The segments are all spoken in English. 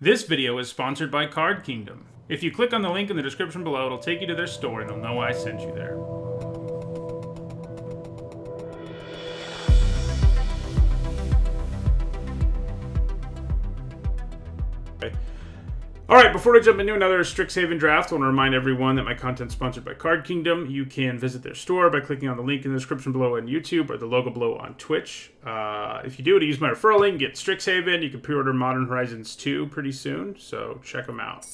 This video is sponsored by Card Kingdom. If you click on the link in the description below, it'll take you to their store and they'll know I sent you there. Alright, before we jump into another Strixhaven draft, I want to remind everyone that my content is sponsored by Card Kingdom. You can visit their store by clicking on the link in the description below on YouTube or the logo below on Twitch. If you do, to use my referral link, get Strixhaven. You can pre-order Modern Horizons 2 pretty soon, so check them out.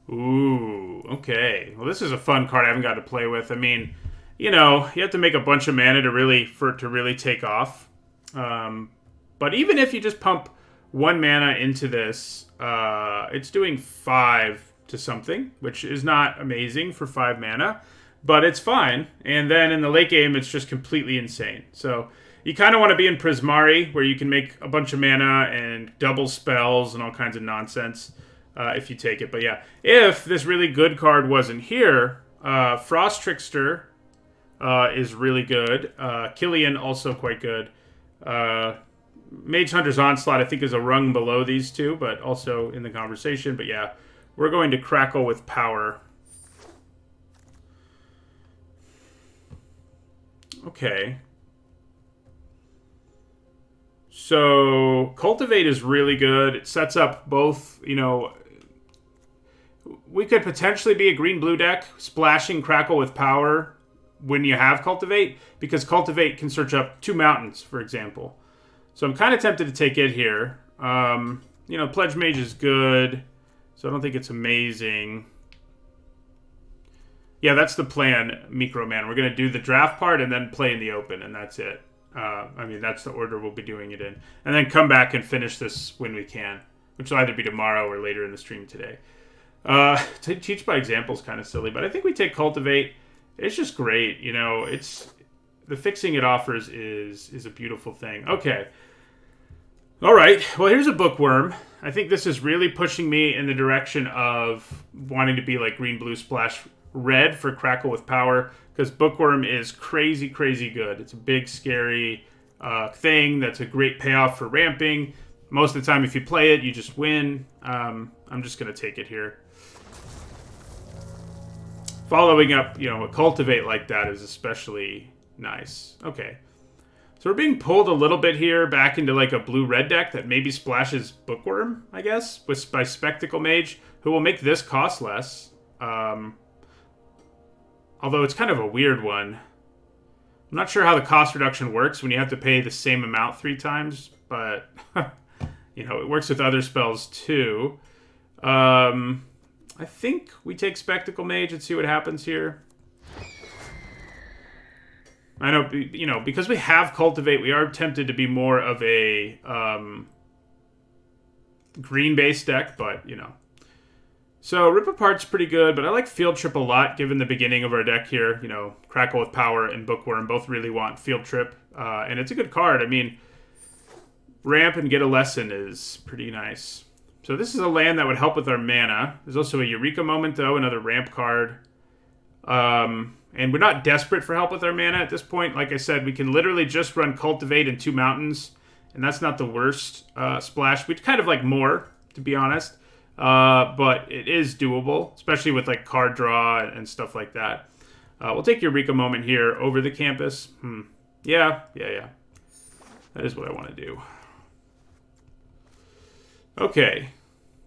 Ooh, okay. Well, this is a fun card I haven't got to play with. I mean, you know, you have to make a bunch of mana for it to really take off. But even if you just pump 1 mana into this, it's doing 5 to something, which is not amazing for 5 mana, but it's fine. And then in the late game, it's just completely insane. So you kind of want to be in Prismari, where you can make a bunch of mana and double spells and all kinds of nonsense if you take it. But yeah, if this really good card wasn't here, Frost Trickster is really good. Killian also quite good. Mage Hunter's Onslaught, I think, is a rung below these two, but also in the conversation. But yeah, we're going to Crackle with Power. Okay. So, Cultivate is really good. It sets up both, you know, we could potentially be a green-blue deck, splashing Crackle with Power when you have Cultivate, because Cultivate can search up 2 mountains, for example. So I'm kind of tempted to take it here. You know, Pledge Mage is good, so I don't think it's amazing. Yeah, that's the plan, Microman. We're going to do the draft part and then play in the open, and that's it. I mean, that's the order we'll be doing it in. And then come back and finish this when we can, which will either be tomorrow or later in the stream today. To teach by example is kind of silly, but I think we take Cultivate. It's just great, you know. It's the fixing it offers is a beautiful thing. Okay. All right. Well, here's a Bookworm. I think this is really pushing me in the direction of wanting to be like green, blue, splash, red for Crackle with Power, because Bookworm is crazy, crazy good. It's a big, scary thing that's a great payoff for ramping. Most of the time, if you play it, you just win. I'm just going to take it here. Following up, you know, a Cultivate like that is especially nice. Okay. So we're being pulled a little bit here back into like a blue-red deck that maybe splashes Bookworm, I guess, by Spectacle Mage, who will make this cost less. Although it's kind of a weird one. I'm not sure how the cost reduction works when you have to pay the same amount 3 times, but, you know, it works with other spells too. I think we take Spectacle Mage and see what happens here. I know, you know, because we have Cultivate, we are tempted to be more of a green-based deck, but, you know. So, Rip Apart's pretty good, but I like Field Trip a lot, given the beginning of our deck here. You know, Crackle with Power and Bookworm both really want Field Trip, and it's a good card. I mean, Ramp and Get a Lesson is pretty nice. So this is a land that would help with our mana. There's also a Eureka Moment, though, another ramp card. And we're not desperate for help with our mana at this point. Like I said, we can literally just run Cultivate and 2 mountains, and that's not the worst splash. We'd kind of like more, to be honest. But it is doable, especially with like card draw and stuff like that. We'll take Eureka Moment here over the campus. Yeah. That is what I want to do. Okay.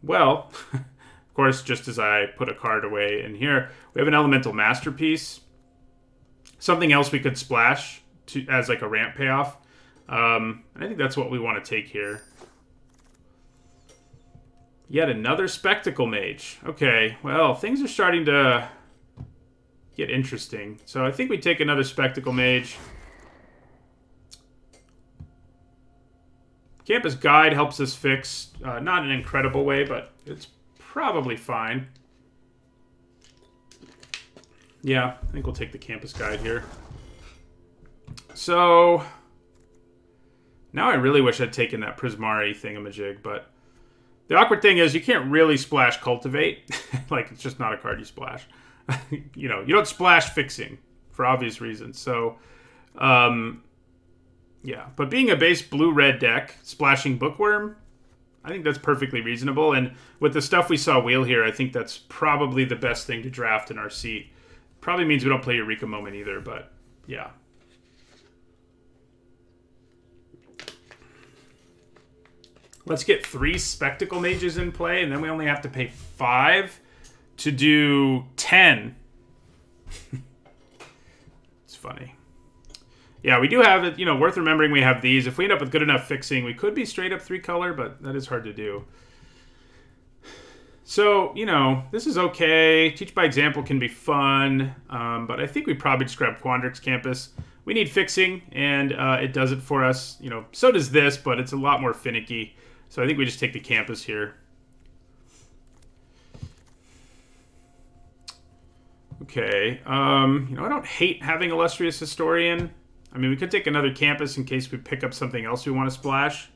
Well, of course, just as I put a card away in here, we have an Elemental Masterpiece. Something else we could splash as like a ramp payoff. And I think that's what we want to take here. Yet another Spectacle Mage. Okay, well, things are starting to get interesting. So I think we take another Spectacle Mage. Campus Guide helps us fix, not in an incredible way, but it's probably fine. Yeah, I think we'll take the Campus Guide here. So, now I really wish I'd taken that Prismari thingamajig, but the awkward thing is you can't really splash Cultivate. Like, it's just not a card you splash. You know, you don't splash fixing for obvious reasons. So, yeah, but being a base blue-red deck, splashing Bookworm I think that's perfectly reasonable. And with the stuff we saw wheel here, I think that's probably the best thing to draft in our seat. Probably means we don't play Eureka Moment either, but yeah. Let's get 3 Spectacle Mages in play, and then we only have to pay 5 to do 10. It's funny. Yeah, we do have it, worth remembering we have these. If we end up with good enough fixing, we could be straight up 3 color, but that is hard to do. So, this is okay. Teach by example can be fun, but I think we probably just grab Quandrix Campus. We need fixing, and it does it for us. So does this, but it's a lot more finicky. So I think we just take the Campus here. Okay. I don't hate having Illustrious Historian. I mean, we could take another Campus in case we pick up something else we want to splash.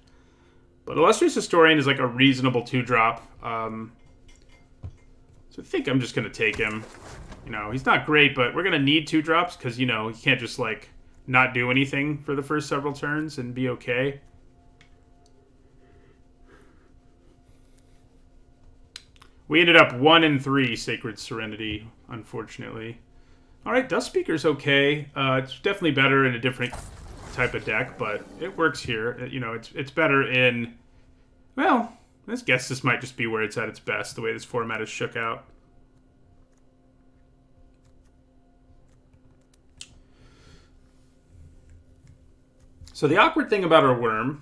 But Illustrious Historian is like a reasonable 2-drop. So I think I'm just going to take him. He's not great, but we're going to need 2-drops because, he can't just, not do anything for the first several turns and be okay. We ended up 1 and 3 Sacred Serenity, unfortunately. All right, Dust Speaker's okay. It's definitely better in a different type of deck, but it works here. It's better in... Well, I guess this might just be where it's at its best, the way this format is shook out. So the awkward thing about our worm...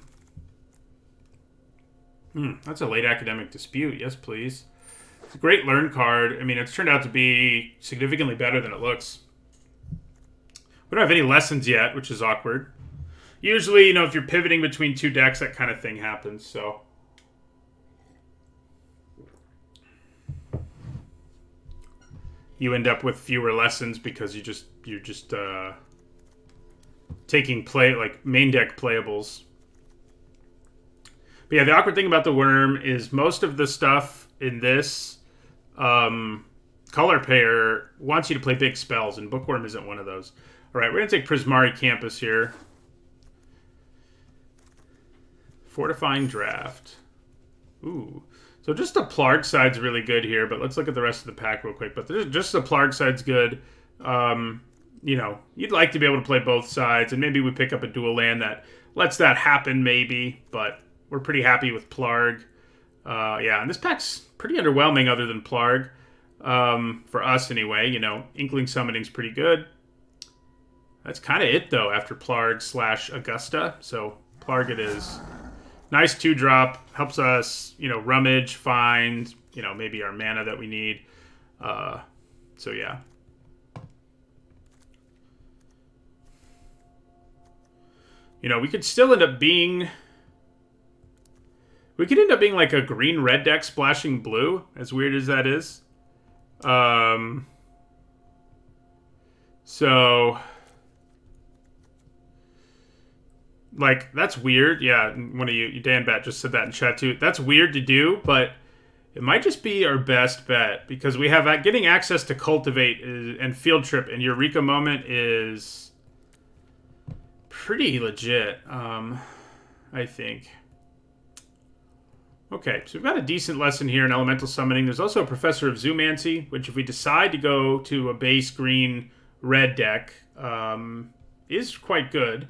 that's a late Academic Dispute. Yes, please. It's a great learn card. I mean, it's turned out to be significantly better than it looks. We don't have any lessons yet, which is awkward. Usually, if you're pivoting between 2 decks, that kind of thing happens, so... You end up with fewer lessons because you're just taking main deck playables. But yeah, the awkward thing about the worm is most of the stuff in this color pair wants you to play big spells, and Bookworm isn't one of those. All right, we're going to take Prismari Campus here. Fortifying Draft. Ooh. So just the Plarg side's really good here, but let's look at the rest of the pack real quick. But just the Plarg side's good. You'd like to be able to play both sides, and maybe we pick up a dual land that lets that happen, maybe. But we're pretty happy with Plarg. Yeah, and this pack's pretty underwhelming other than Plarg. For us, anyway. Inkling Summoning's pretty good. That's kind of it, though, after Plarg / Augusta. So, Plarg it is. Nice 2-drop. Helps us, rummage, find, maybe our mana that we need. So, yeah. We could still end up being... We could end up being like a green-red deck splashing blue, as weird as that is. So... that's weird. Yeah, one of you, Dan Bat, just said that in chat too. That's weird to do, but it might just be our best bet because we have getting access to Cultivate and Field Trip and Eureka Moment is pretty legit, I think. Okay, so we've got a decent lesson here in Elemental Summoning. There's also a Professor of Zoomancy, which if we decide to go to a base green-red deck, is quite good.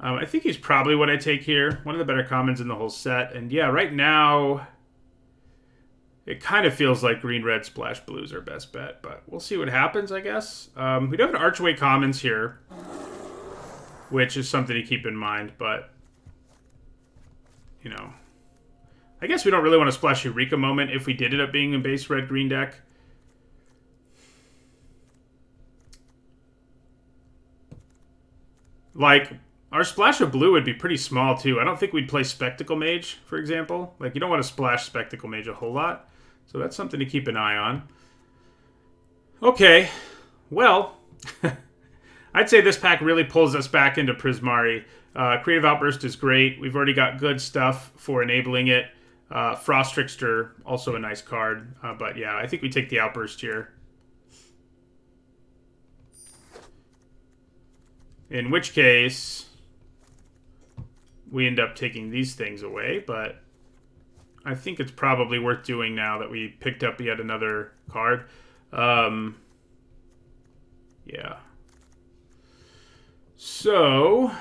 I think he's probably what I take here. One of the better commons in the whole set. And yeah, right now, it kind of feels like green-red splash blue is our best bet. But we'll see what happens, I guess. We do have an Archway Commons here, which is something to keep in mind. But, I guess we don't really want to splash Eureka Moment if we did end up being a base red-green deck. Our splash of blue would be pretty small, too. I don't think we'd play Spectacle Mage, for example. You don't want to splash Spectacle Mage a whole lot. So that's something to keep an eye on. Okay. Well, I'd say this pack really pulls us back into Prismari. Creative Outburst is great. We've already got good stuff for enabling it. Frost Trickster, also a nice card. But yeah, I think we take the Outburst here. In which case... we end up taking these things away, but I think it's probably worth doing now that we picked up yet another card. Yeah. So,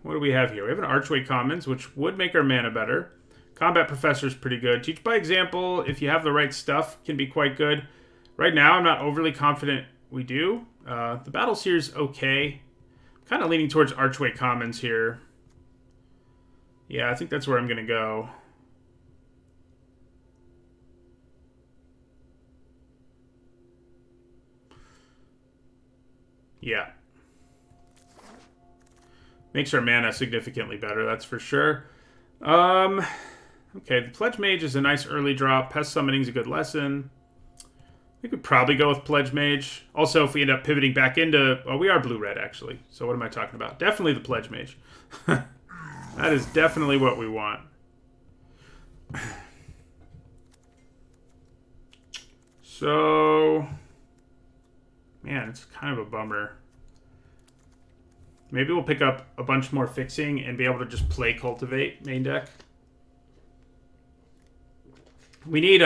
what do we have here? We have an Archway Commons, which would make our mana better. Combat Professor is pretty good. Teach by Example, if you have the right stuff, can be quite good. Right now, I'm not overly confident we do. The Battle Seer's okay. I'm kind of leaning towards Archway Commons here. Yeah, I think that's where I'm going to go. Yeah. Makes our mana significantly better, that's for sure. Okay, the Pledge Mage is a nice early drop. Pest Summoning's a good lesson. I think we'd probably go with Pledge Mage. Also, if we end up pivoting back into... Well, we are blue-red, actually. So what am I talking about? Definitely the Pledge Mage. That is definitely what we want. So... Man, it's kind of a bummer. Maybe we'll pick up a bunch more fixing and be able to just play Cultivate main deck. We need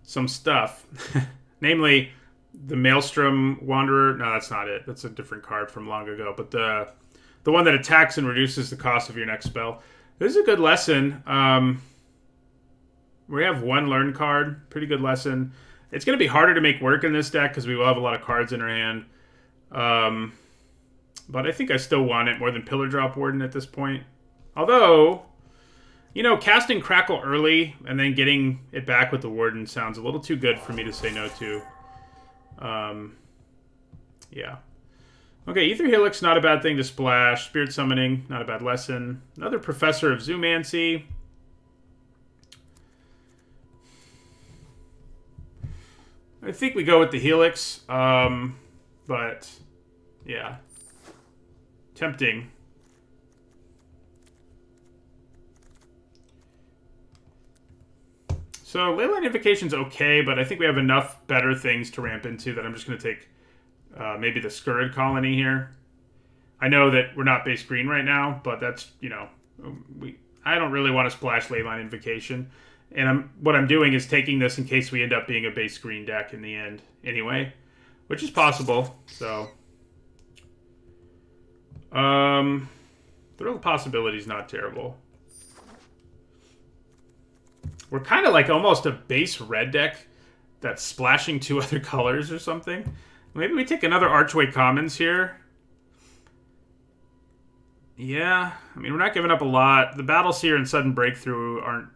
some stuff. Namely, the Maelstrom Wanderer. No, that's not it. That's a different card from long ago. But the one that attacks and reduces the cost of your next spell. This is a good lesson. We have one learn card. Pretty good lesson. It's going to be harder to make work in this deck because we will have a lot of cards in our hand. But I think I still want it more than Pillar Drop Warden at this point. Although, you know, casting Crackle early and then getting it back with the Warden sounds a little too good for me to say no to. Yeah. Okay, Ether Helix, not a bad thing to splash. Spirit Summoning, not a bad lesson. Another Professor of Zoomancy. I think we go with the Helix, but yeah, tempting. So Leyline Invocation's okay, but I think we have enough better things to ramp into that I'm just going to take maybe the Scurrid Colony here. I know that we're not base green right now, but that's, you know, I don't really want to splash Leyline Invocation. And what I'm doing is taking this in case we end up being a base green deck in the end anyway, which is possible. So, Thrill of Possibility is not terrible. We're kind of like almost a base red deck that's splashing two other colors or something. Maybe we take another Archway Commons here. Yeah, I mean, we're not giving up a lot. The Battle Seer and Sudden Breakthrough aren't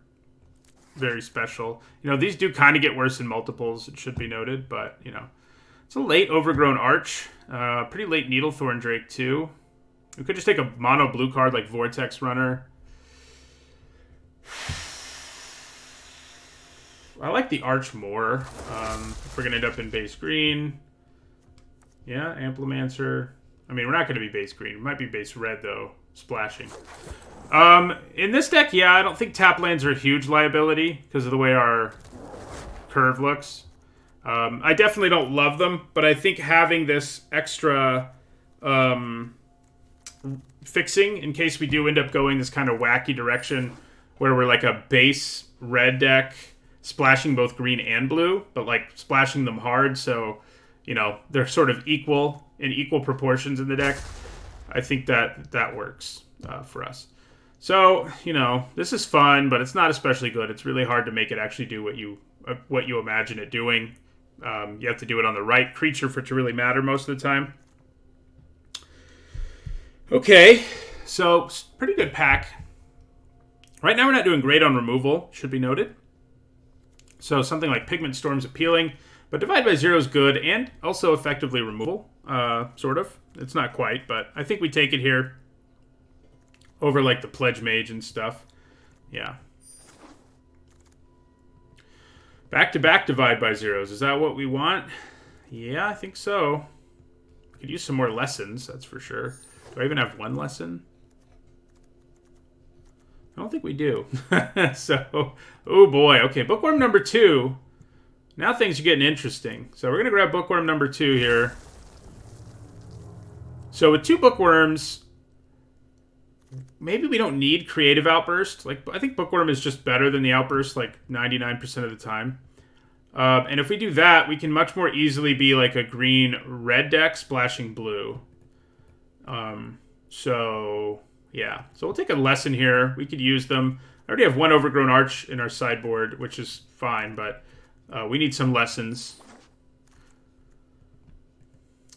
very special. You know, these do kind of get worse in multiples, it should be noted, but, you know. It's a late Overgrown Arch. Pretty late Needlethorn Drake, too. We could just take a mono blue card like Vortex Runner. I like the Arch more. If we're going to end up in base green. Yeah, Amplimancer. I mean, we're not going to be base green. We might be base red, though. Splashing. In this deck, yeah, I don't think tap lands are a huge liability because of the way our curve looks. I definitely don't love them, but I think having this extra fixing in case we do end up going this kind of wacky direction where we're like a base red deck splashing both green and blue, but like splashing them hard, so, you know, they're sort of equal in equal proportions in the deck. I think that works for us. So, you know, this is fun, but it's not especially good. It's really hard to make it actually do what you imagine it doing. You have to do it on the right creature for it to really matter most of the time. Okay, so pretty good pack. Right now we're not doing great on removal, should be noted. So something like Pigment Storm's appealing, but Divide by Zero is good and also effectively removal, sort of. It's not quite, but I think we take it here over like the Pledge Mage and stuff. Yeah. Back-to-back Divide by Zeros. Is that what we want? Yeah, I think so. We could use some more lessons, that's for sure. Do I even have one lesson? I don't think we do. So, oh boy. Okay, Bookworm number 2. Now things are getting interesting. So we're going to grab Bookworm number 2 here. So with 2 Bookworms, maybe we don't need Creative Outburst. Like, I think Bookworm is just better than the Outburst, like 99% of the time. And if we do that, we can much more easily be like a green-red deck splashing blue. So, yeah. So we'll take a lesson here. We could use them. I already have one Overgrown Arch in our sideboard, which is fine, but we need some lessons.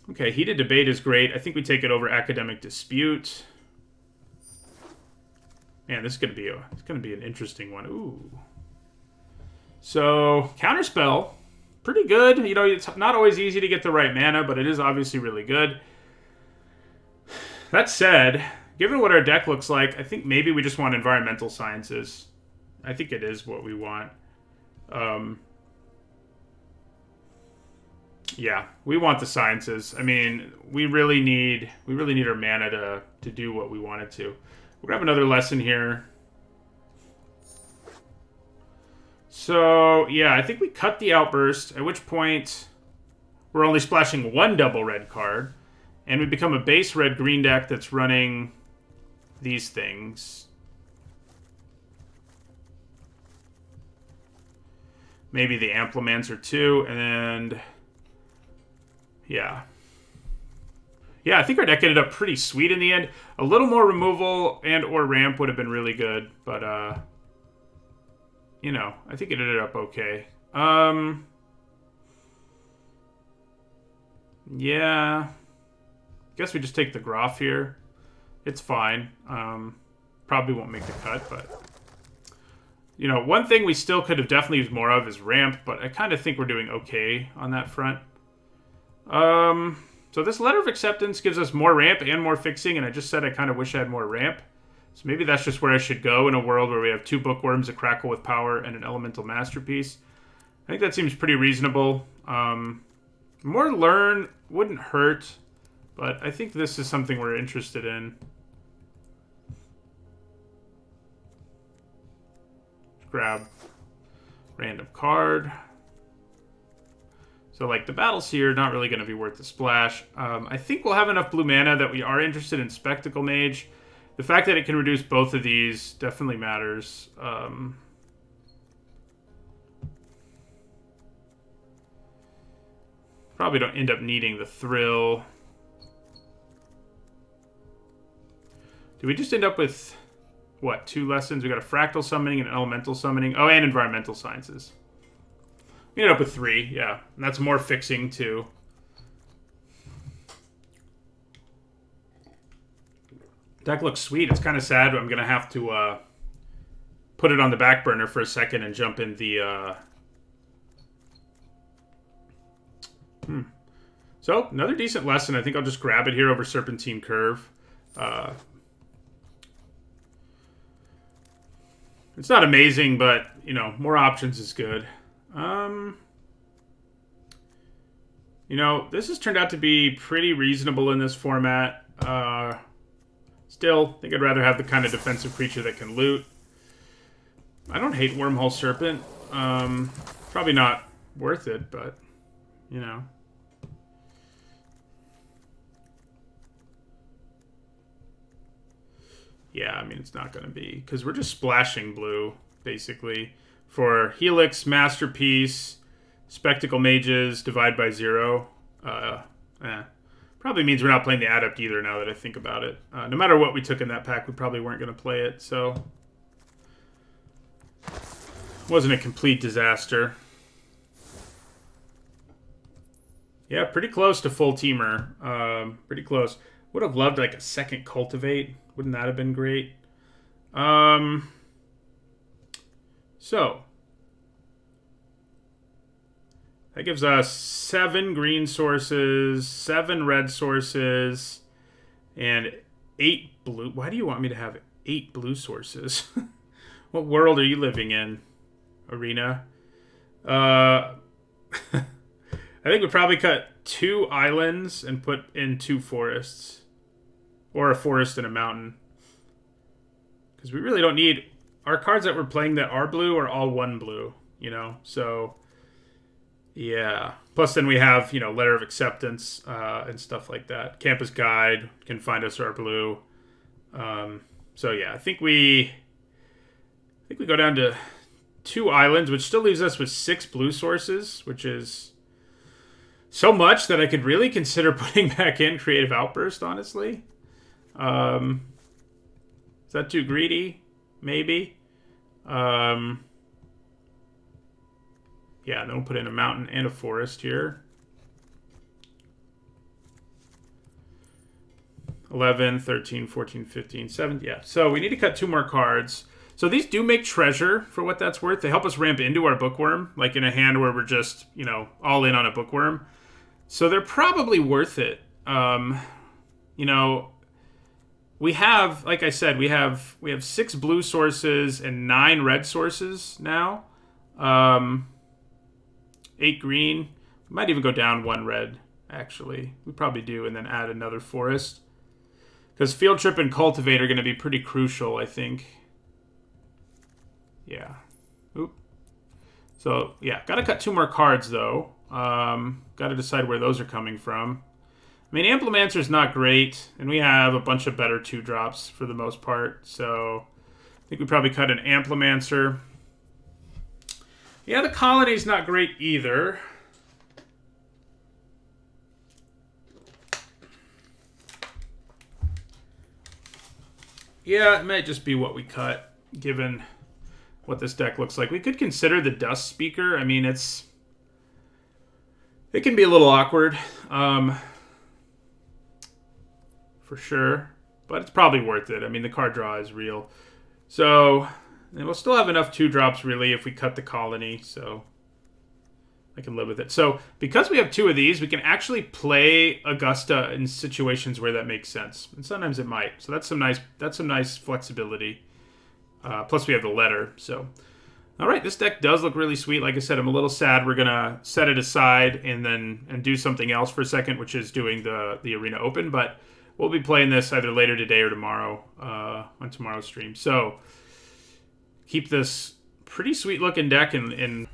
Okay, Heated Debate is great. I think we take it over Academic Dispute. Man, this is gonna be an interesting one. Ooh. So Counterspell, pretty good. You know, it's not always easy to get the right mana, but it is obviously really good. That said, given what our deck looks like, I think maybe we just want Environmental Sciences. I think it is what we want. Yeah, we want the sciences. I mean, we really need our mana to do what we want it to. We'll grab another lesson here. So, yeah, I think we cut the Outburst, at which point we're only splashing one double red card, and we become a base red-green deck that's running these things. Maybe the Amplimancer too, and yeah. Yeah, I think our deck ended up pretty sweet in the end. A little more removal and or ramp would have been really good, but you know, I think it ended up okay. Yeah. Guess we just take the Groff here. It's fine. Probably won't make the cut, but you know, one thing we still could have definitely used more of is ramp, but I kind of think we're doing okay on that front. So this Letter of Acceptance gives us more ramp and more fixing, and I just said I kind of wish I had more ramp. So maybe that's just where I should go in a world where we have 2 Bookworms, a Crackle with Power, and an Elemental Masterpiece. I think that seems pretty reasonable. More Learn wouldn't hurt, but I think this is something we're interested in. Grab random card. So, like, the Battleseer, not really going to be worth the splash. I think we'll have enough blue mana that we are interested in Spectacle Mage. The fact that it can reduce both of these definitely matters. Probably don't end up needing the Thrill. Do we just end up with, what, 2 lessons? We got a Fractal Summoning and an Elemental Summoning. Oh, and Environmental Sciences. We ended up with 3, yeah. And that's more fixing, too. Deck looks sweet. It's kind of sad, but I'm going to have to put it on the back burner for a second and jump in the... So, another decent lesson. I think I'll just grab it here over Serpentine Curve. It's not amazing, but, you know, more options is good. You know, this has turned out to be pretty reasonable in this format. Still, I think I'd rather have the kind of defensive creature that can loot. I don't hate Wormhole Serpent. Probably not worth it, but, you know. Yeah, I mean, it's not going to be, because we're just splashing blue, basically, for Helix, Masterpiece, Spectacle Mages, Divide by 0. Probably means we're not playing the Adept either, now that I think about it. No matter what we took in that pack, we probably weren't going to play it, so... Wasn't a complete disaster. Yeah, pretty close to full teamer. Pretty close. Would have loved like a second Cultivate. Wouldn't that have been great? So that gives us 7 green sources, 7 red sources, and 8 blue. Why do you want me to have 8 blue sources? What world are you living in, Arena? I think we probably cut 2 islands and put in 2 forests. Or a forest and a mountain. Because we really don't need... Our cards that we're playing that are blue are all 1 blue, you know? So, yeah. Plus then we have, you know, Letter of Acceptance and stuff like that. Campus Guide can find us our blue. So yeah, I think we go down to 2 islands, which still leaves us with 6 blue sources, which is so much that I could really consider putting back in Creative Outburst, honestly. Is that too greedy? Maybe. Yeah, then we'll put in a mountain and a forest here. 11, 13, 14, 15, 17. Yeah, so we need to cut 2 more cards. So these do make treasure for what that's worth. They help us ramp into our bookworm, like in a hand where we're just, you know, all in on a bookworm. So they're probably worth it. You know, we have, like I said, we have 6 blue sources and 9 red sources now. 8 green. We might even go down 1 red, actually. We probably do, and then add another forest. Because Field Trip and Cultivate are going to be pretty crucial, I think. Yeah. Oop. So, yeah. Got to cut 2 more cards, though. Got to decide where those are coming from. I mean, Amplimancer's not great, and we have a bunch of better 2-drops for the most part. So, I think we probably cut an Amplimancer. Yeah, the Colony's not great either. Yeah, it might just be what we cut, given what this deck looks like. We could consider the Dust Speaker. I mean, it can be a little awkward, for sure, but it's probably worth it. I mean, the card draw is real. So, and we'll still have enough 2-drops, really, if we cut the Colony, so I can live with it. So, because we have 2 of these, we can actually play Augusta in situations where that makes sense. And sometimes it might. So that's some nice flexibility. Plus we have the letter. So, all right, this deck does look really sweet. Like I said, I'm a little sad. We're gonna set it aside and do something else for a second, which is doing the Arena Open. But we'll be playing this either later today or tomorrow on tomorrow's stream. So keep this pretty sweet looking deck in.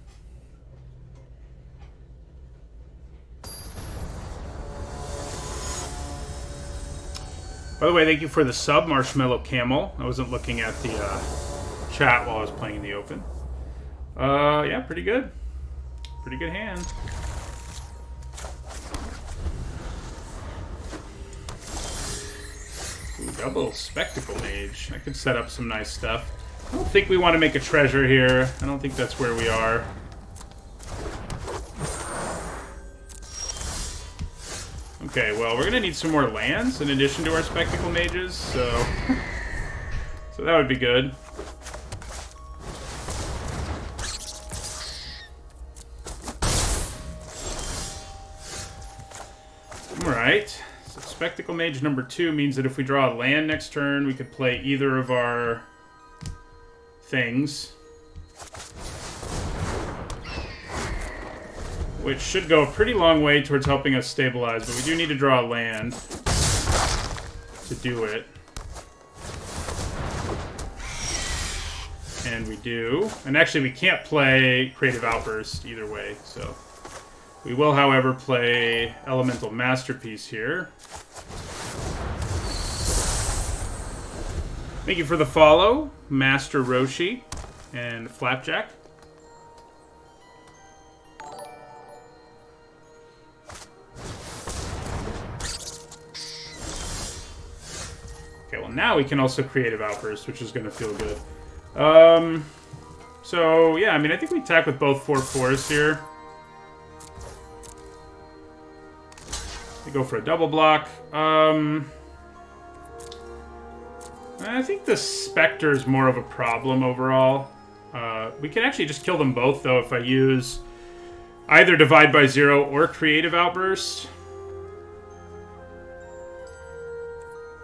By the way, thank you for the sub, Marshmallow Camel. I wasn't looking at the chat while I was playing in the open. Yeah, pretty good. Pretty good hand. Ooh, double Spectacle Mage. I could set up some nice stuff. I don't think we want to make a treasure here. I don't think that's where we are. Okay, well, we're going to need some more lands in addition to our Spectacle Mages, so that would be good. Alright, so Spectacle Mage number 2 means that if we draw a land next turn, we could play either of our things. Which should go a pretty long way towards helping us stabilize, but we do need to draw a land to do it. And we do. And actually, we can't play Creative Outburst either way, so... We will, however, play Elemental Masterpiece here. Thank you for the follow, Master Roshi and Flapjack. Okay, well now we can also Creative Outburst, which is going to feel good. So, yeah, I mean, I think we attack with both 4/4s here. We go for a double block. I think the Spectre is more of a problem overall. We can actually just kill them both, though, if I use either Divide by Zero or Creative Outburst.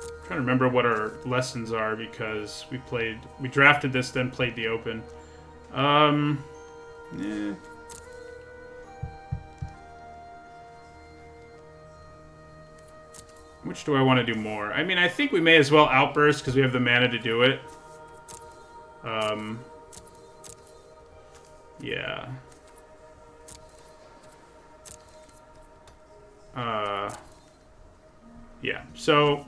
I'm trying to remember what our lessons are, because we drafted this, then played the Open. Yeah. Which do I want to do more? I mean, I think we may as well Outburst because we have the mana to do it. Yeah. Yeah, so...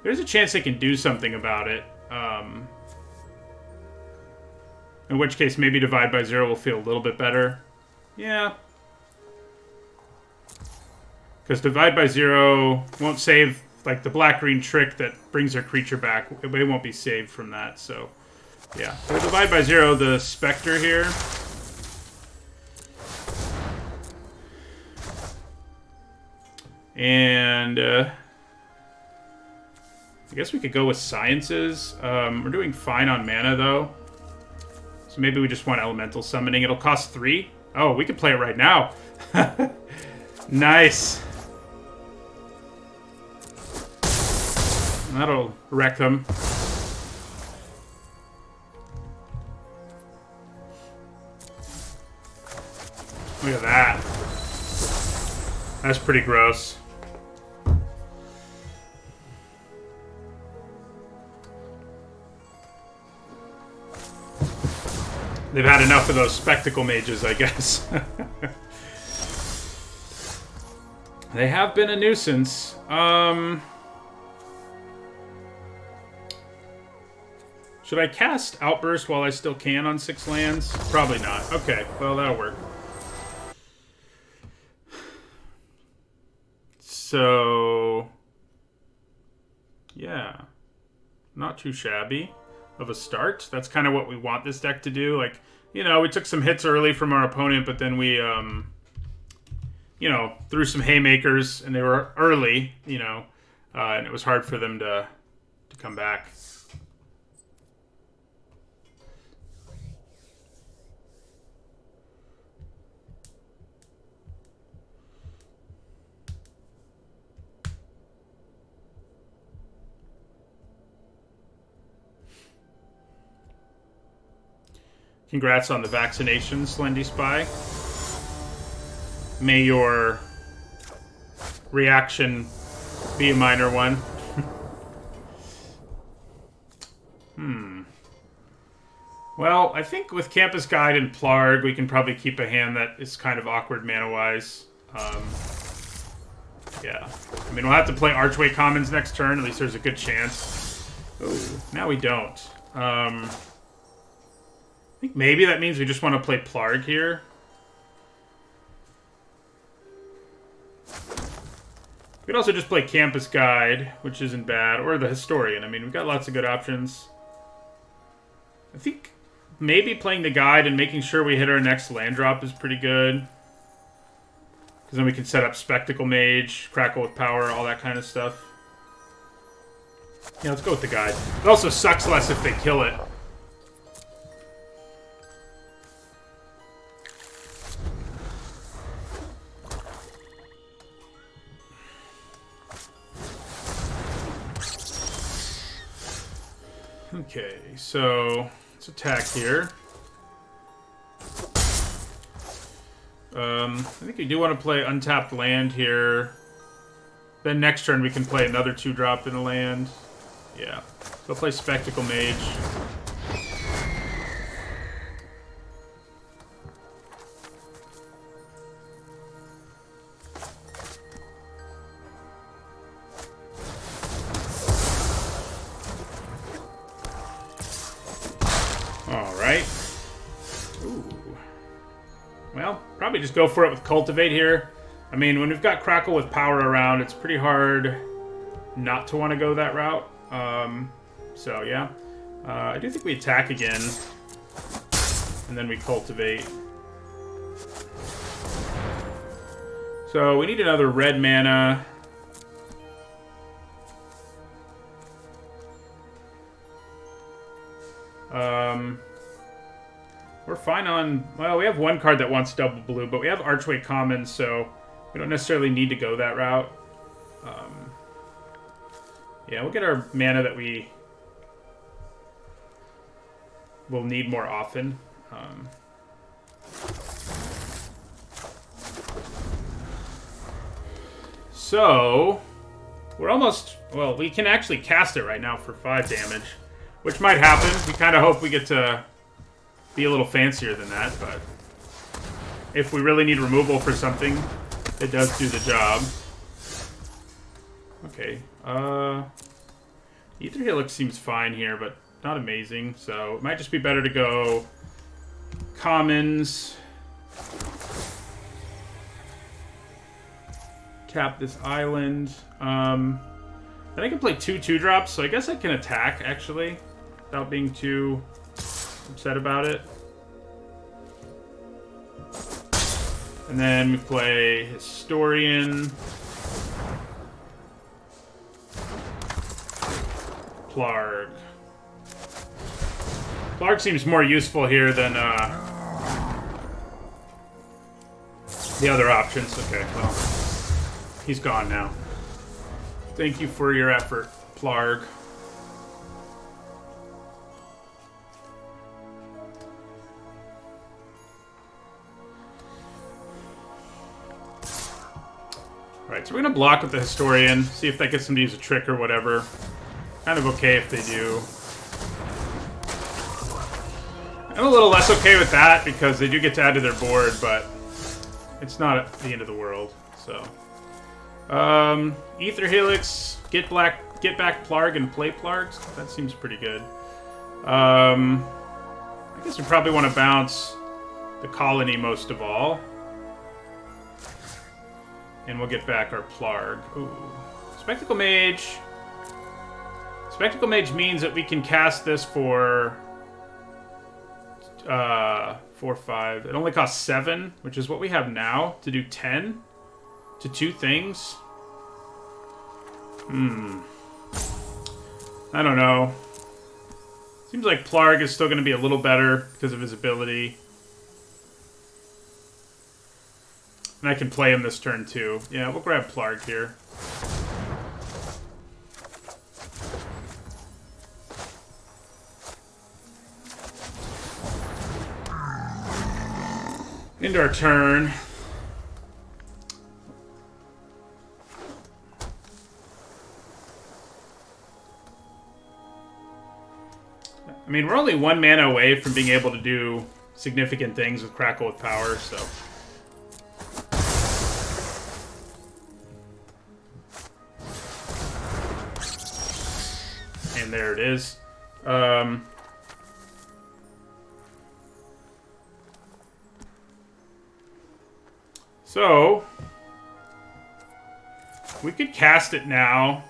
There's a chance they can do something about it. In which case, maybe Divide by Zero will feel a little bit better. Yeah. Because Divide by Zero won't save, like, the black-green trick that brings their creature back. It won't be saved from that, so... Yeah. So Divide by Zero the Spectre here. And, I guess we could go with Sciences. We're doing fine on mana, though. So maybe we just want Elemental Summoning. It'll cost 3. Oh, we could play it right now. Nice. That'll wreck them. Look at that. That's pretty gross. They've had enough of those spectacle mages, I guess. They have been a nuisance. Should I cast Outburst while I still can on 6 lands? Probably not. Okay, well, that'll work. So... yeah. Not too shabby of a start. That's kind of what we want this deck to do. Like, you know, we took some hits early from our opponent, but then we, you know, threw some haymakers, and they were early, you know, and it was hard for them to come back. Congrats on the vaccination, Slendy Spy. May your reaction be a minor one. Well, I think with Campus Guide and Plarg, we can probably keep a hand that is kind of awkward mana-wise. Yeah. I mean, we'll have to play Archway Commons next turn. At least there's a good chance. Oh, now we don't. I think maybe that means we just want to play Plarg here. We could also just play Campus Guide, which isn't bad, or the Historian. I mean, we've got lots of good options. I think maybe playing the Guide and making sure we hit our next land drop is pretty good. Because then we can set up Spectacle Mage, Crackle with Power, all that kind of stuff. Yeah, let's go with the Guide. It also sucks less if they kill it. Okay, so let's attack here. I think we do want to play untapped land here. Then next turn we can play another 2-drop in a land. Yeah. So I'll play Spectacle Mage. Alright. Ooh. Well, probably just go for it with Cultivate here. I mean, when we've got Crackle with Power around, it's pretty hard not to want to go that route. So, yeah. I do think we attack again. And then we Cultivate. So, we need another red mana. We're fine on... well, we have one card that wants double blue, but we have Archway Commons, so we don't necessarily need to go that route. Yeah, we'll get our mana that we will need more often. So, we're almost... well, we can actually cast it right now for 5 damage, which might happen. We kind of hope we get to be a little fancier than that, but if we really need removal for something, it does do the job. Okay, Ether Helix seems fine here, but not amazing. So it might just be better to go commons. Tap this island. Then I can play 2/2 drops, so I guess I can attack, actually, without being too upset about it. And then we play Historian. Plarg. Plarg seems more useful here than the other options. Okay, well, he's gone now. Thank you for your effort, Plarg. Alright, so we're going to block with the Historian, see if that gets them to use a trick or whatever. Kind of okay if they do. I'm a little less okay with that because they do get to add to their board, but it's not at the end of the world, so. Ether Helix, get back Plarg and play Plargs. That seems pretty good. I guess we probably want to bounce the Colony most of all. And we'll get back our Plarg. Ooh. Spectacle Mage. Spectacle Mage means that we can cast this for 4/5. It only costs 7, which is what we have now, to do 10 to 2 things. I don't know. Seems like Plarg is still going to be a little better because of his ability. And I can play him this turn too. Yeah, we'll grab Plarg here. Into our turn. I mean, we're only 1 mana away from being able to do significant things with Crackle with Power, so. And there it is. So, we could cast it now.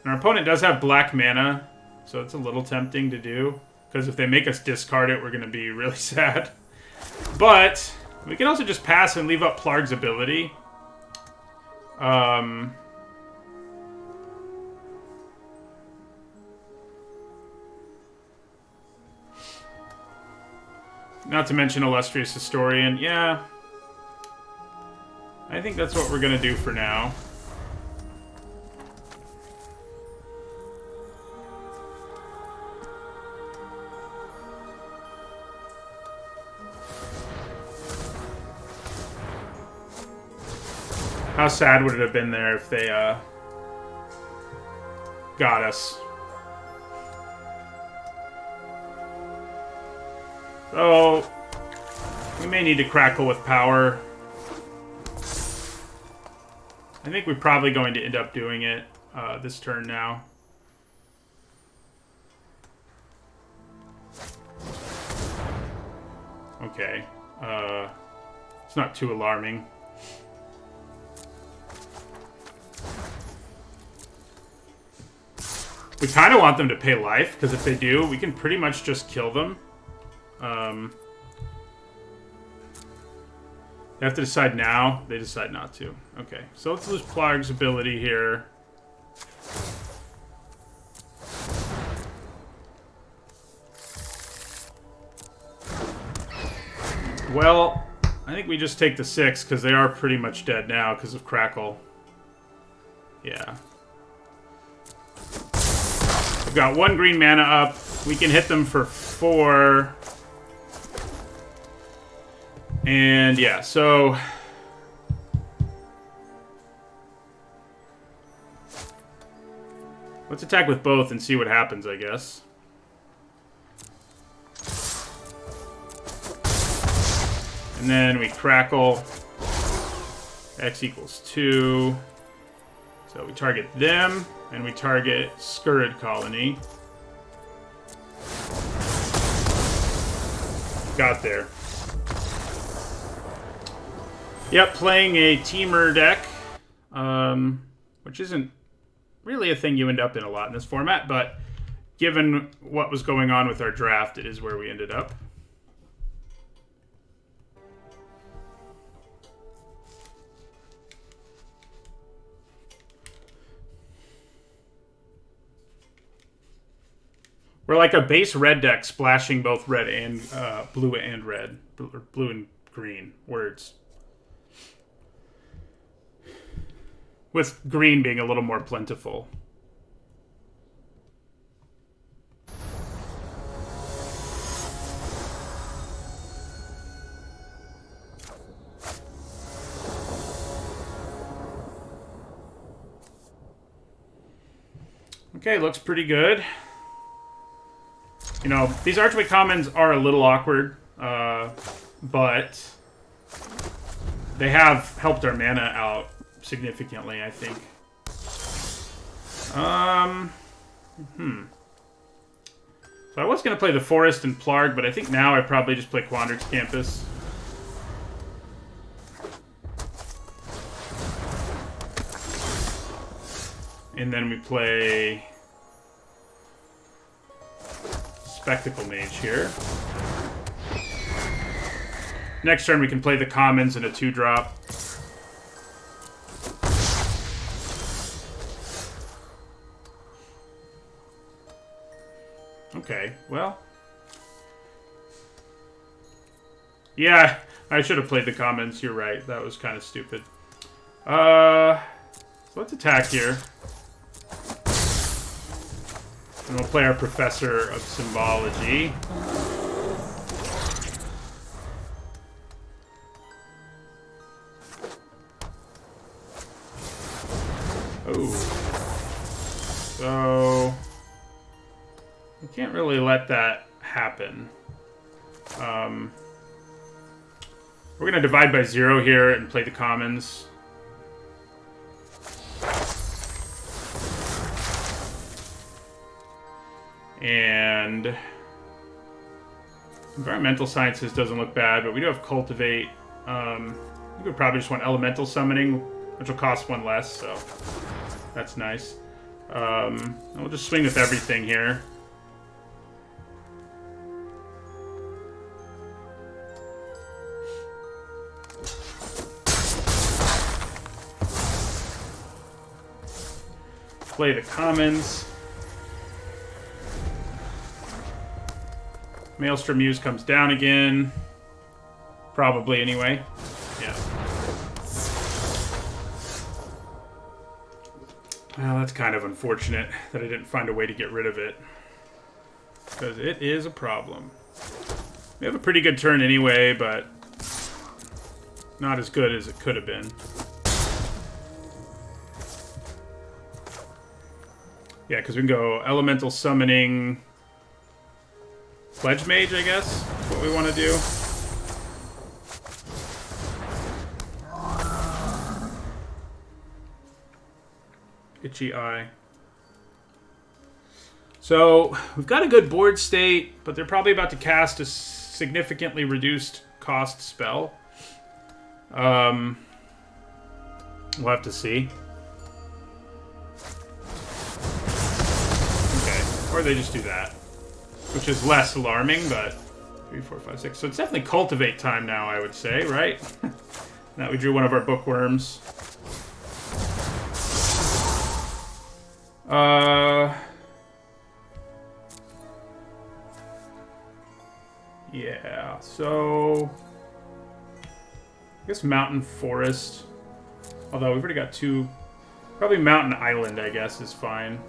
And our opponent does have black mana, so it's a little tempting to do. Because if they make us discard it, we're going to be really sad. But, we can also just pass and leave up Plarg's ability. Not to mention Illustrious Historian. Yeah. I think that's what we're going to do for now. How sad would it have been there if they got us? So, we may need to Crackle with Power. I think we're probably going to end up doing it this turn now. Okay. It's not too alarming. We kind of want them to pay life, because if they do, we can pretty much just kill them. They have to decide now. They decide not to. Okay, so let's lose Plarg's ability here. Well, I think we just take the 6, because they are pretty much dead now because of Crackle. Yeah. We've got 1 green mana up. We can hit them for 4. And yeah, so let's attack with both and see what happens, I guess. And then we Crackle. X equals 2. So we target them, and we target Scurrid Colony. Got there. Yep, playing a Teamer deck, which isn't really a thing you end up in a lot in this format, but given what was going on with our draft, it is where we ended up. We're like a base red deck splashing both red and blue and red. Blue and green words. With green being a little more plentiful. Okay, looks pretty good. You know, these Archway Commons are a little awkward, but they have helped our mana out significantly, I think. So I was going to play the Forest and Plarg, but I think now I probably just play Quandrix Campus. And then we play Spectacle Mage here. Next turn we can play the Commons and a 2-drop. Okay, well. Yeah, I should have played the Commons. You're right. That was kind of stupid. So let's attack here. And we'll play our Professor of Symbology. Oh. So we can't really let that happen. We're going to divide by 0 here and play the Commons. And Environmental Sciences doesn't look bad, but we do have Cultivate. We could probably just want Elemental Summoning, which will cost 1 less, so that's nice. We'll just swing with everything here. Play the Commons. Maelstrom Muse comes down again. Probably, anyway. Yeah. Well, that's kind of unfortunate that I didn't find a way to get rid of it. Because it is a problem. We have a pretty good turn anyway, but not as good as it could have been. Yeah, because we can go Elemental Summoning... Pledge Mage, I guess, is what we want to do. Itchy eye. So, we've got a good board state, but they're probably about to cast a significantly reduced cost spell. We'll have to see. Okay, or they just do that. Which is less alarming, but 3, 4, 5, 6. So it's definitely Cultivate time now, I would say, right? Now we drew one of our Bookworms. Yeah, so I guess Mountain Forest. Although we've already got 2. Probably Mountain Island, I guess, is fine.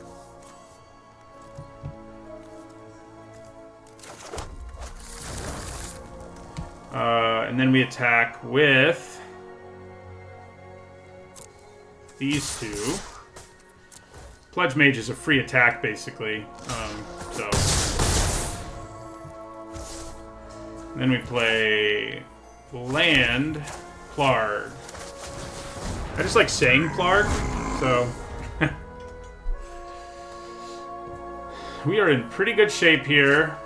And then we attack with these 2. Pledge Mage is a free attack, basically. So. And then we play land Plarg. I just like saying Plarg, so We are in pretty good shape here.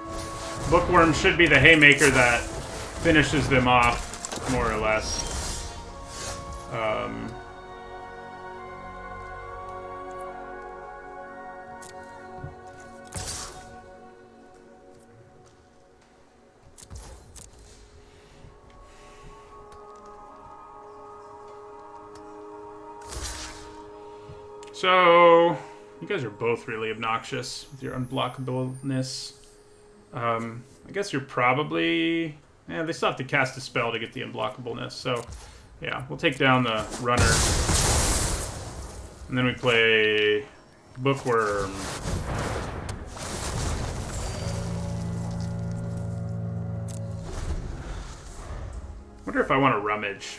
Bookworm should be the haymaker that finishes them off, more or less. So, you guys are both really obnoxious with your unblockableness. I guess you're probably... Yeah, they still have to cast a spell to get the unblockableness, so... Yeah, we'll take down the runner. And then we play... Bookworm. Wonder if I want to rummage.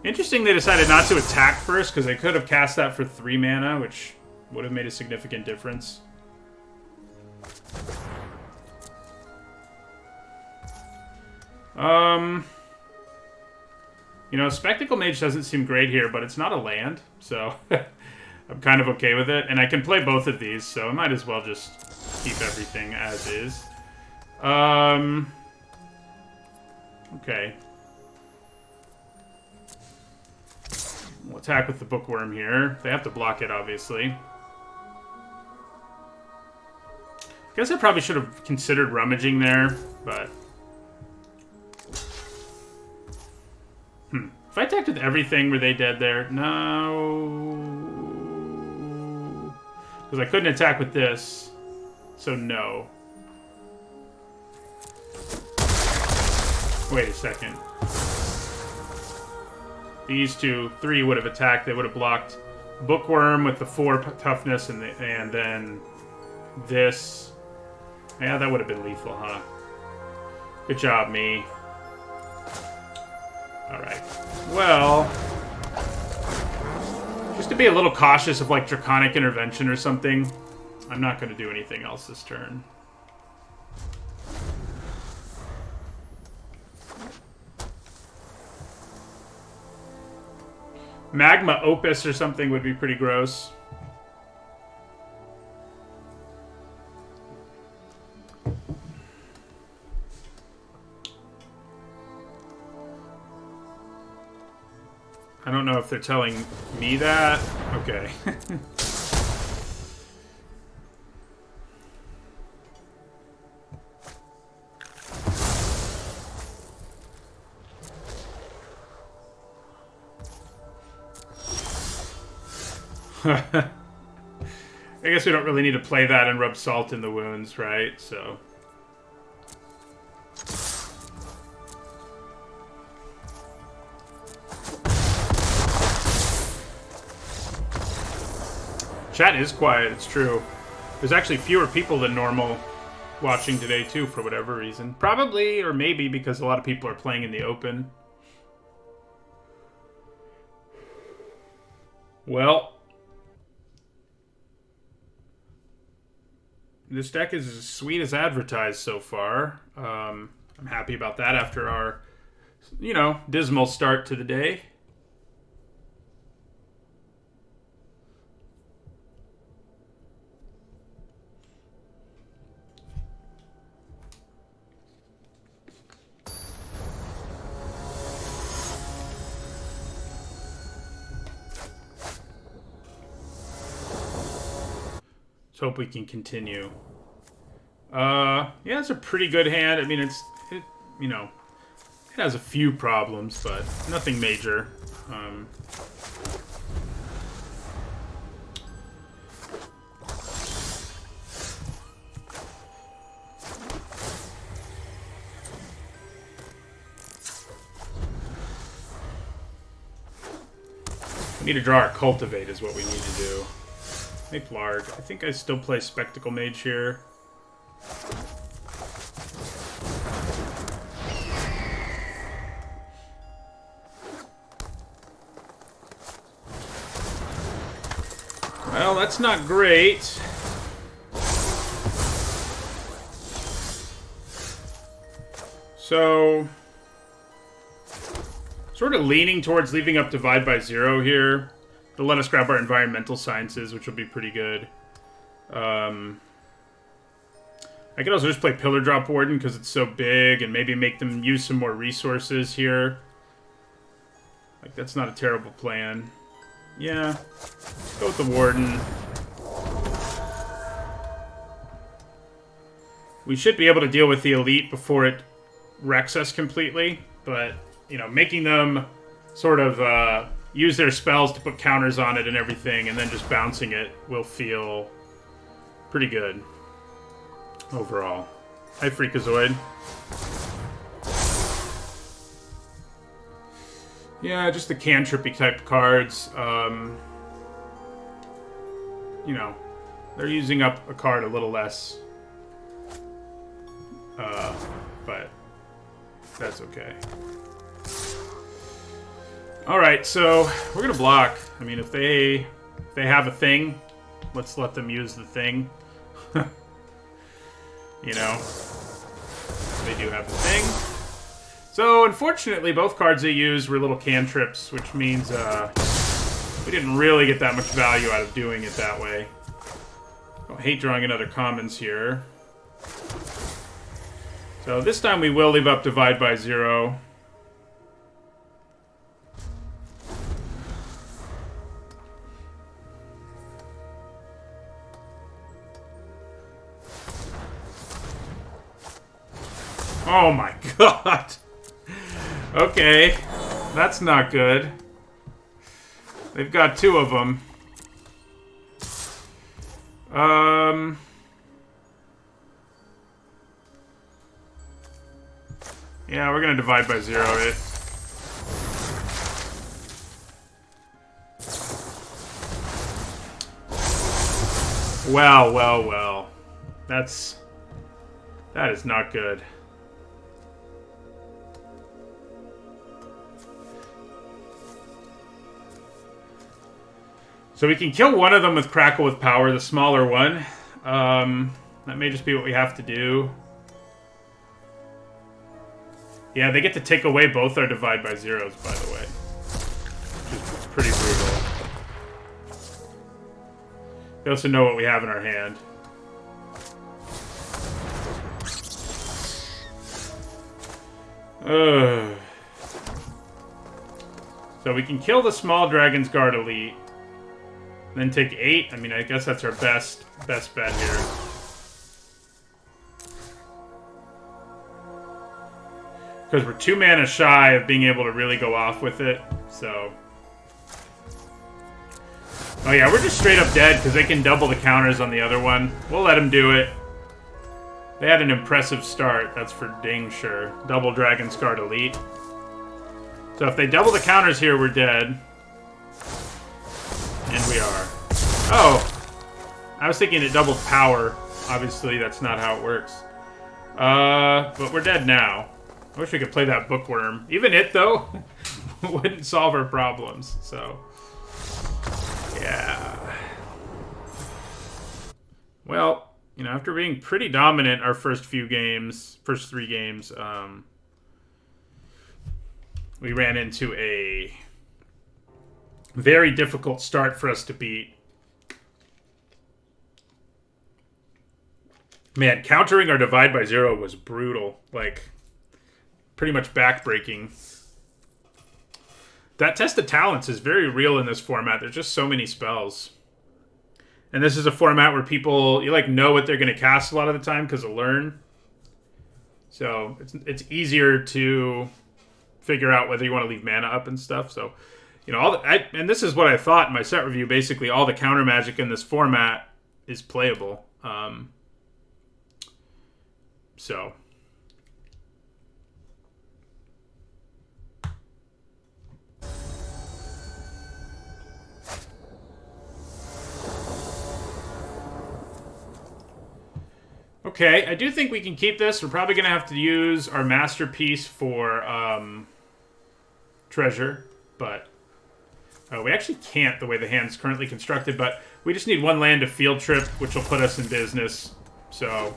Interesting they decided not to attack first, because they could have cast that for 3 mana, which would have made a significant difference. You know, Spectacle Mage doesn't seem great here, but it's not a land, so I'm kind of okay with it. And I can play both of these, so I might as well just keep everything as is. Okay. We'll attack with the Bookworm here. They have to block it, obviously. I guess I probably should have considered rummaging there, but... If I attacked with everything, were they dead there? No. Because I couldn't attack with this, so no. Wait a second. These 3 would have attacked. They would have blocked Bookworm with the 4 toughness, and then this. Yeah, that would have been lethal, huh? Good job, me. Alright. Well, just to be a little cautious of, like, Draconic Intervention or something, I'm not going to do anything else this turn. Magma Opus or something would be pretty gross. I don't know if they're telling me that. Okay. I guess we don't really need to play that and rub salt in the wounds, right? So... Chat is quiet, it's true. There's actually fewer people than normal watching today, too, for whatever reason. Probably, or maybe, because a lot of people are playing in the open. Well... this deck is as sweet as advertised so far. I'm happy about that after our, you know, dismal start to the day. Hope we can continue. Yeah, it's a pretty good hand. I mean, you know, it has a few problems, but nothing major. We need to draw our Cultivate is what we need to do. Make large. I think I still play Spectacle Mage here. Well, that's not great. So... Sort of leaning towards leaving up Divide by Zero here. They'll let us grab our environmental sciences, which will be pretty good. I could also just play Pillar Drop Warden because it's so big, and maybe make them use some more resources here. Like, that's not a terrible plan. Yeah, go with the Warden. We should be able to deal with the Elite before it wrecks us completely, but, you know, making them sort of use their spells to put counters on it and everything, and then just bouncing it will feel pretty good overall. Hi, Freakazoid. Yeah, just the cantrippy type cards. You know, they're using up a card a little less. But that's okay. Alright, so we're gonna block. I mean, if they have a thing, let's let them use the thing. You know, they do have a thing. So, unfortunately, both cards they used were little cantrips, which means we didn't really get that much value out of doing it that way. I hate drawing another commons here. So this time we will leave up Divide by Zero. Oh my god! Okay, that's not good. They've got two of them. Yeah, we're gonna Divide by Zero it. Well, well, well. That is not good. So we can kill one of them with Crackle with Power, the smaller one. That may just be what we have to do. Yeah, they get to take away both our Divide by Zeros, by the way. Which is pretty brutal. We also know what we have in our hand. So we can kill the Small Dragon's Guard Elite. Then take 8. I mean, I guess that's our best bet here. Because we're 2 mana shy of being able to really go off with it, so... Oh yeah, we're just straight up dead because they can double the counters on the other one. We'll let them do it. They had an impressive start, that's for dang sure. Double Dragon's Guard Elite. So if they double the counters here, we're dead. And we are. Oh! I was thinking it doubled power. Obviously, that's not how it works. But we're dead now. I wish we could play that Bookworm. Even it, though, wouldn't solve our problems, so... Yeah. Well, you know, after being pretty dominant our first 3 games, we ran into a very difficult start for us to beat. Man, countering our Divide by Zero was brutal. Like, pretty much backbreaking. That Test of Talents is very real in this format. There's just so many spells. And this is a format where people, you like know what they're going to cast a lot of the time because of Learn. So it's easier to figure out whether you want to leave mana up and stuff. So, you know, and this is what I thought in my set review. Basically, all the counter magic in this format is playable. So... Okay, I do think we can keep this. We're probably going to have to use our Masterpiece for treasure, but we actually can't the way the hand's currently constructed, but we just need 1 land to Field Trip, which will put us in business. So,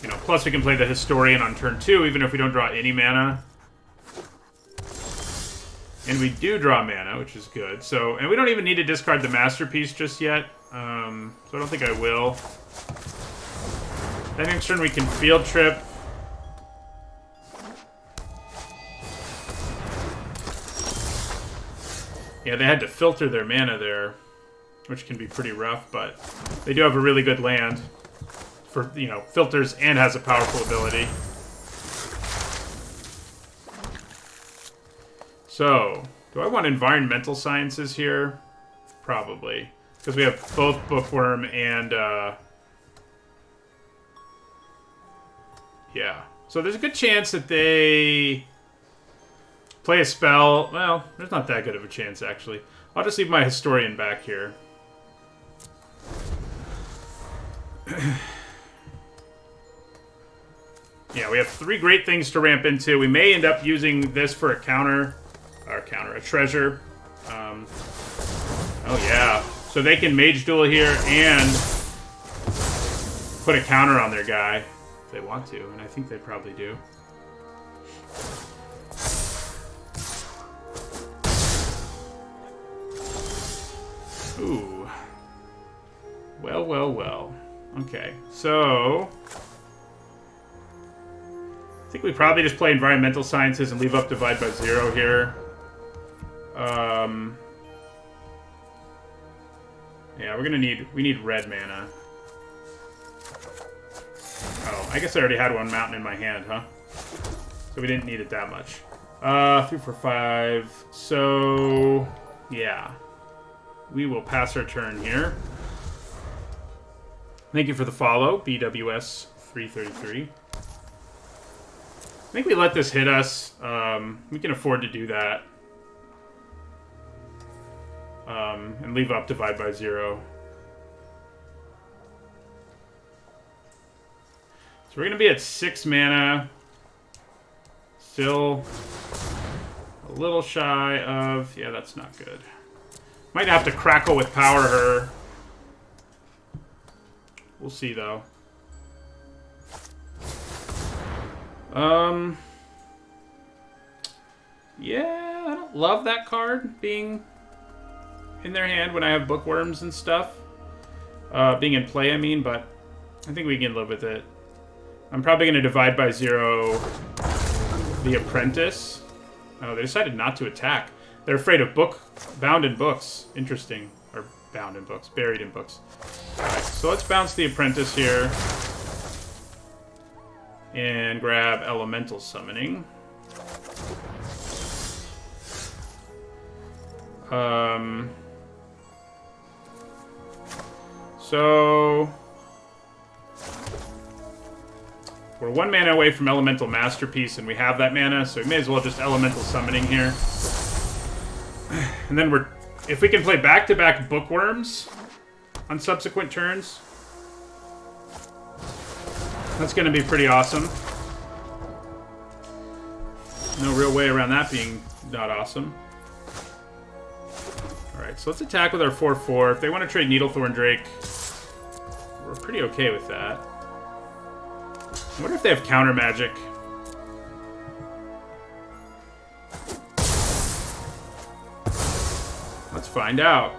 you know, plus we can play the Historian on turn 2, even if we don't draw any mana. And we do draw mana, which is good. So, and we don't even need to discard the Masterpiece just yet. So I don't think I will. Then next turn we can Field Trip. Yeah, they had to filter their mana there, which can be pretty rough, but they do have a really good land for, you know, filters and has a powerful ability. So, do I want environmental sciences here? Probably. Because we have both Bookworm and, yeah. So there's a good chance that they play a spell. Well, there's not that good of a chance, actually. I'll just leave my Historian back here. Yeah, we have 3 great things to ramp into. We may end up using this for a counter. A treasure. Oh, yeah. So they can Mage Duel here and put a counter on their guy if they want to, and I think they probably do. Ooh. Well, well, well. Okay, so I think we probably just play Environmental Sciences and leave up Divide by 0 here. Yeah, we need red mana. Oh, I guess I already had one mountain in my hand, huh? So we didn't need it that much. 3, 4, 5. So, yeah. We will pass our turn here. Thank you for the follow, BWS 333. I think we let this hit us. We can afford to do that. And leave up Divide by 0. So we're going to be at 6 mana. Still a little shy of... Yeah, that's not good. Might have to Crackle with Power her. We'll see, though. Yeah, I don't love that card being in their hand when I have Bookworms and stuff. Being in play, I mean, but I think we can live with it. I'm probably going to Divide by 0 the Apprentice. Oh, they decided not to attack. They're afraid of bound in books. Interesting. Or bound in books. Buried in books. Alright, so let's bounce the Apprentice here. And grab Elemental Summoning. So we're 1 mana away from Elemental Masterpiece, and we have that mana, so we may as well just Elemental Summoning here. And then if we can play back-to-back Bookworms on subsequent turns, that's going to be pretty awesome. No real way around that being not awesome. Alright, so let's attack with our 4/4. If they want to trade Needlethorn Drake, we're pretty okay with that. I wonder if they have counter magic. Let's find out.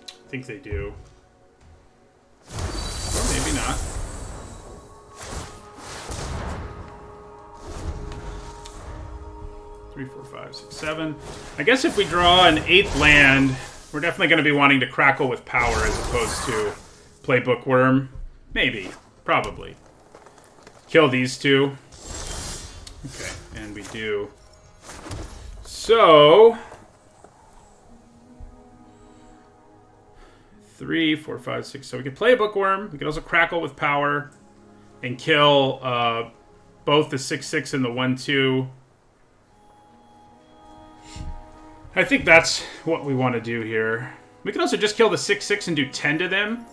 I think they do. Or maybe not. Three, 4, 5, 6, 7. I guess if we draw an 8th land, we're definitely going to be wanting to Crackle with Power as opposed to play Bookworm. Maybe. Probably. Kill these 2. Okay, and we do. So 3, 4, 5, 6. So we can play a Bookworm. We can also Crackle with Power and kill both the 6/6 and the 1/2. I think that's what we want to do here. We can also just kill the 6/6 and do 10 to them.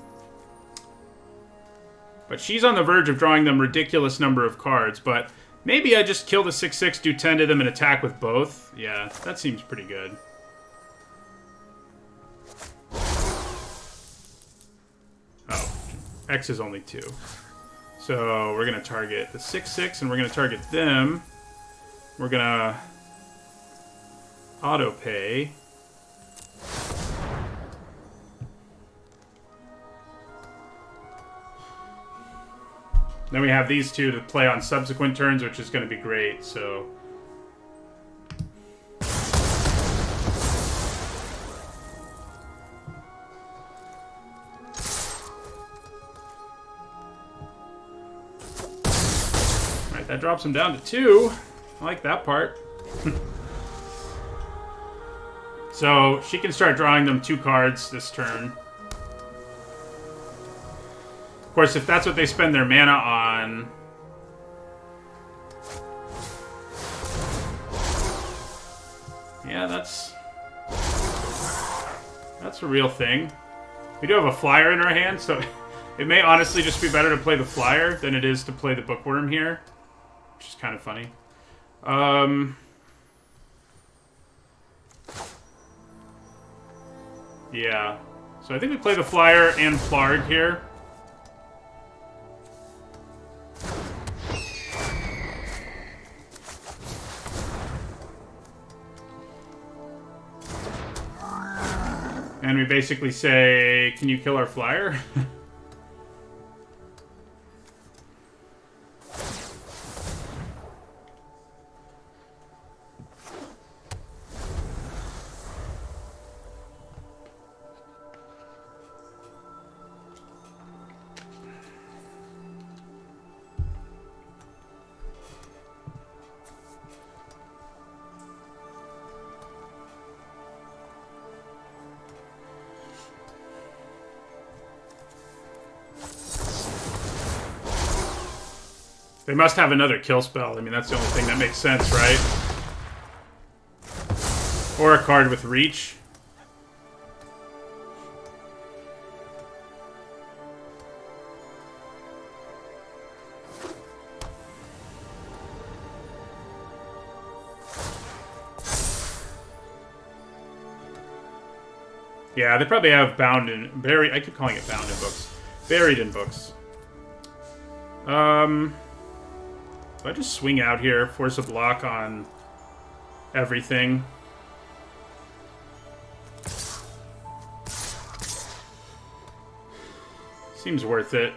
But she's on the verge of drawing them ridiculous number of cards. But maybe I just kill the 6/6, do 10 to them, and attack with both. Yeah, that seems pretty good. Oh, X is only 2. So we're going to target the 6/6, and we're going to target them. We're going to auto pay. Then we have these two to play on subsequent turns, which is going to be great, so... Alright, that drops him down to 2. I like that part. So, she can start drawing them 2 cards this turn. Of course, if that's what they spend their mana on... Yeah, that's a real thing. We do have a flyer in our hand, so it may honestly just be better to play the flyer than it is to play the bookworm here. Which is kind of funny. Yeah. So I think we play the flyer and Plarg here. And we basically say, can you kill our flyer? They must have another kill spell. I mean, that's the only thing that makes sense, right? Or a card with reach. Yeah, they probably have bound in... buried... I keep calling it bound in books. Buried in books. Do I just swing out here, force a block on everything? Seems worth it.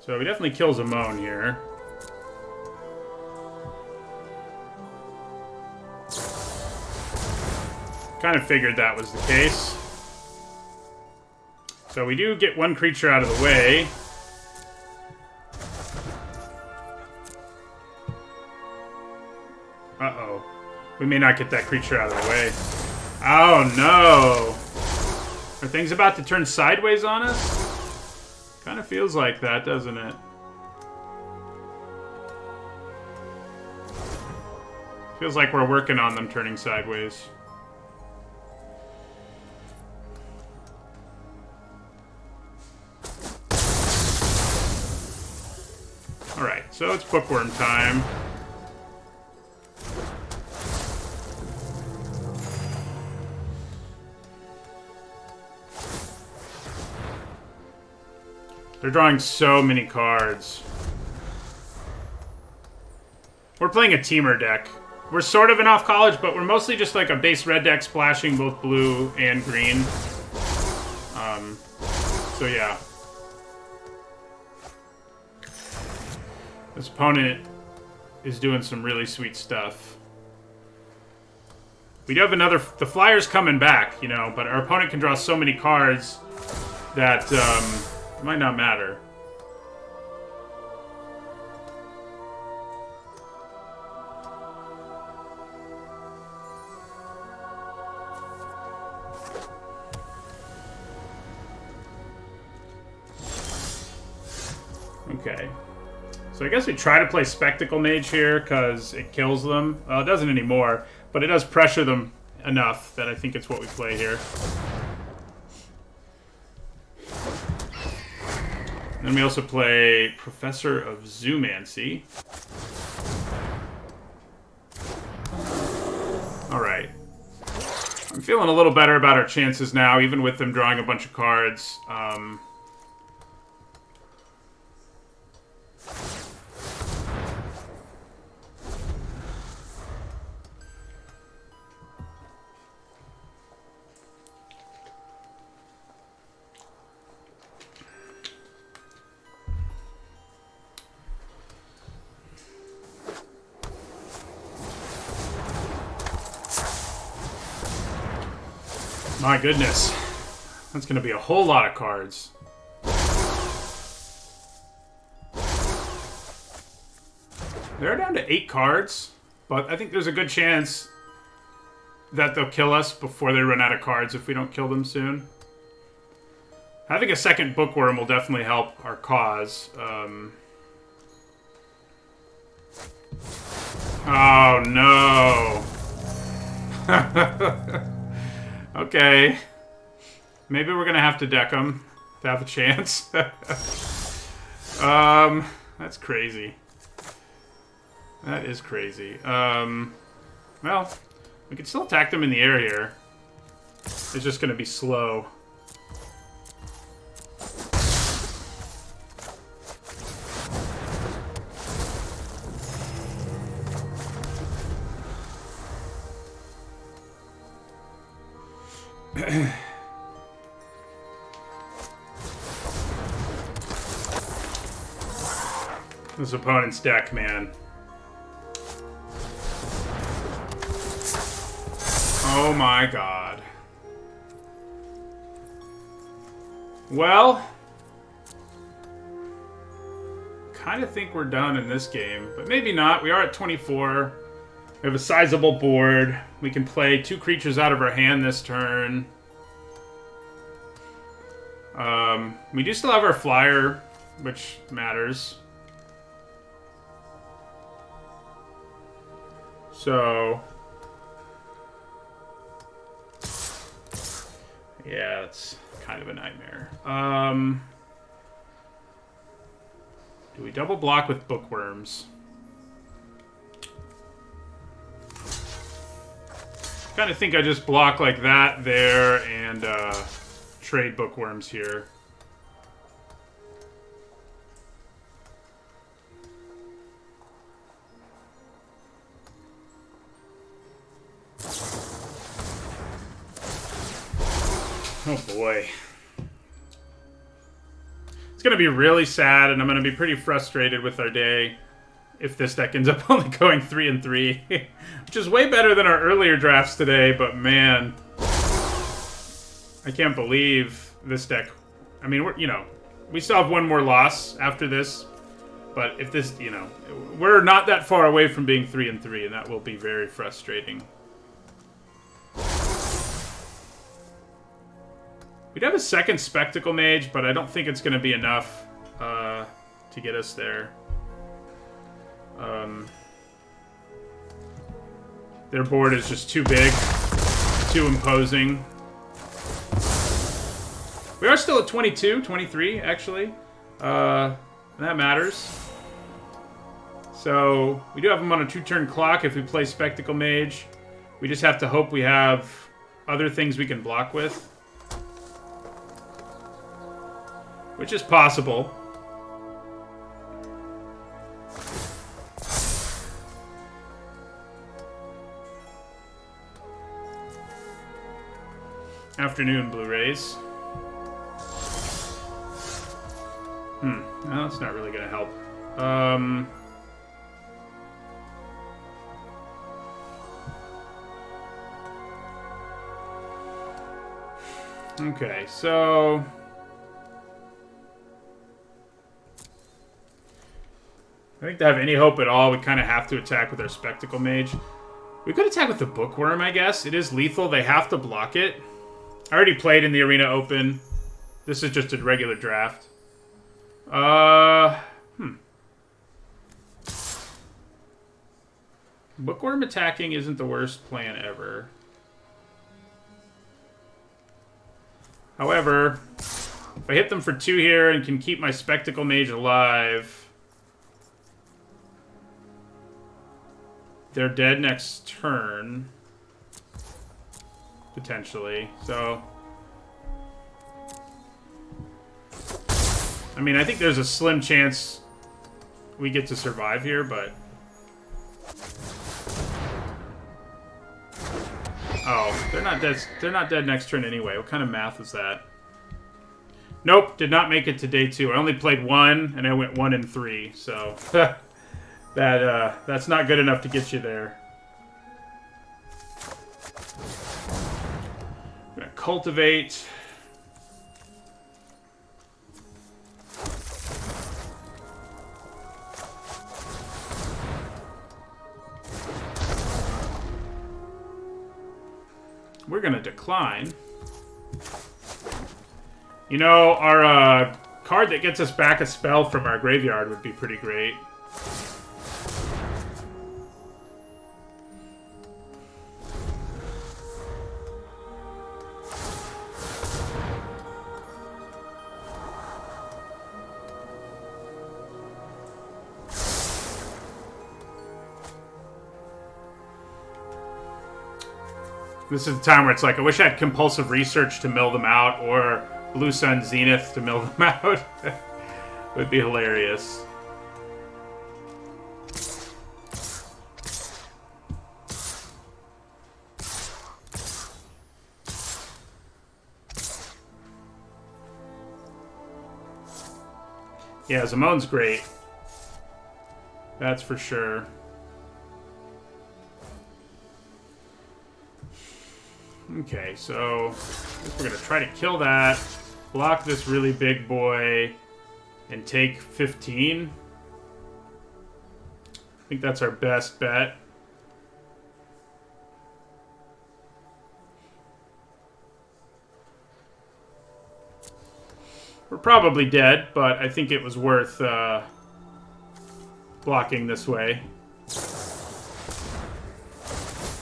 So he definitely kills a Moan here. Kind of figured that was the case. So we do get one creature out of the way. Uh-oh. We may not get that creature out of the way. Oh, no. Are things about to turn sideways on us? Kind of feels like that, doesn't it? Feels like we're working on them turning sideways. Alright, so it's bookworm time. They're drawing so many cards. We're playing a teamer deck. We're sort of an off-college, but we're mostly just like a base red deck splashing both blue and green. So yeah. This opponent is doing some really sweet stuff. We do have another... The flyer's coming back, you know, but our opponent can draw so many cards that it might not matter. Okay. So I guess we try to play Spectacle Mage here because it kills them. Well, it doesn't anymore, but it does pressure them enough that I think it's what we play here. Then we also play Professor of Zoomancy. Alright. I'm feeling a little better about our chances now, even with them drawing a bunch of cards. My goodness. That's going to be a whole lot of cards. They're down to 8 cards, but I think there's a good chance that they'll kill us before they run out of cards if we don't kill them soon. Having a second bookworm will definitely help our cause. Oh, no. Okay. Maybe we're going to have to deck them to have a chance. That's crazy. That is crazy. Well, we can still attack them in the air here. It's just going to be slow. This opponent's deck, man. Oh my god. Well, kind of think we're done in this game, but maybe not. We are at 24. We have a sizable board. We can play 2 creatures out of our hand this turn. We do still have our flyer, which matters. So, yeah, it's kind of a nightmare. Do we double block with bookworms? Kind of think I just block like that there and trade bookworms here. Oh boy. It's going to be really sad, and I'm going to be pretty frustrated with our day if this deck ends up only going 3-3. Which is way better than our earlier drafts today, but man. I can't believe this deck. I mean, we still have one more loss after this. But if this, we're not that far away from being 3-3, and that will be very frustrating. We'd have a second Spectacle Mage, but I don't think it's going to be enough to get us there. Their board is just too big, too imposing. We are still at 22, 23, actually. That matters. So, we do have them on a 2-turn clock if we play Spectacle Mage. We just have to hope we have other things we can block with. Which is possible. Afternoon Blu-rays. No, that's not really going to help. Okay, so... I think to have any hope at all, we kind of have to attack with our Spectacle Mage. We could attack with the Bookworm, I guess. It is lethal. They have to block it. I already played in the Arena Open. This is just a regular draft. Bookworm attacking isn't the worst plan ever. However, if I hit them for 2 here and can keep my Spectacle Mage alive... They're dead next turn. potentially. So, I mean, I think there's a slim chance we get to survive here, but... Oh, they're not dead. They're not dead next turn anyway. What kind of math is that? Nope, did not make it to day 2. I only played 1, and I went 1 and 3. So that's not good enough to get you there. I'm gonna cultivate. We're gonna decline. You know, our card that gets us back a spell from our graveyard would be pretty great. This is the time where it's like, I wish I had compulsive research to mill them out, or Blue Sun Zenith to mill them out. Would be hilarious. Yeah, Zamon's great. That's for sure. Okay, so I guess we're going to try to kill that, block this really big boy, and take 15. I think that's our best bet. We're probably dead, but I think it was worth blocking this way.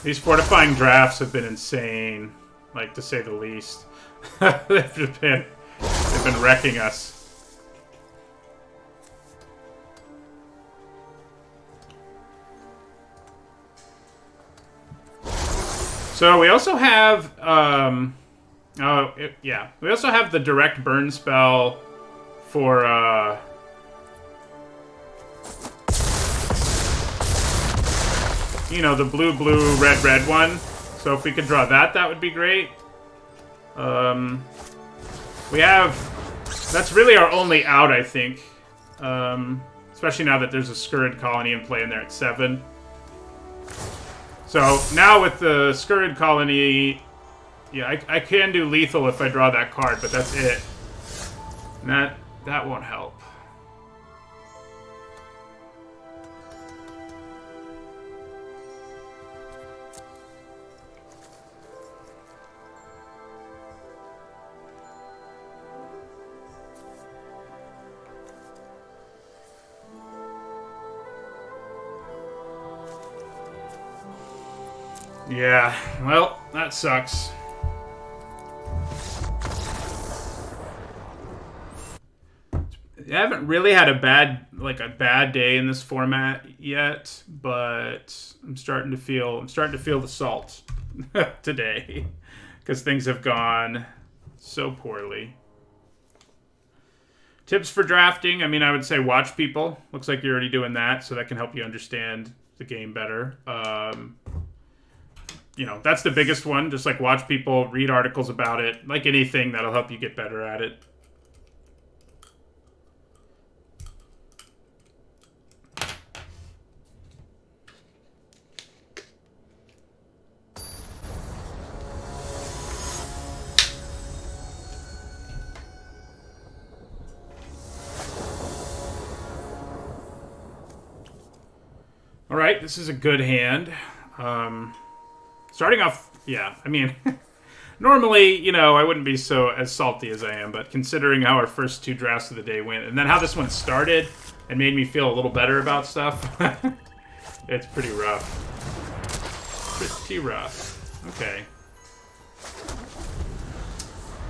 These fortifying drafts have been insane, like, to say the least. they've been wrecking us. So we also have, we also have the direct burn spell for, you know, the blue, red one. So if we could draw that, that would be great. We have... That's really our only out, I think. Especially now that there's a Scurrid Colony in play in there at 7. So now with the Scurrid Colony... Yeah, I can do lethal if I draw that card, but that's it. And that won't help. Yeah, well, that sucks. I haven't really had a bad day in this format yet, but I'm starting to feel the salt today because things have gone so poorly. Tips for drafting, I mean, I would say watch people. Looks like you're already doing that, so that can help you understand the game better. You know, that's the biggest one. Just, like, watch people, read articles about it. Like anything, that'll help you get better at it. All right, this is a good hand. Starting off, yeah, I mean, normally, you know, I wouldn't be as salty as I am, but considering how our first 2 drafts of the day went, and then how this one started and made me feel a little better about stuff, it's pretty rough. Pretty rough. Okay.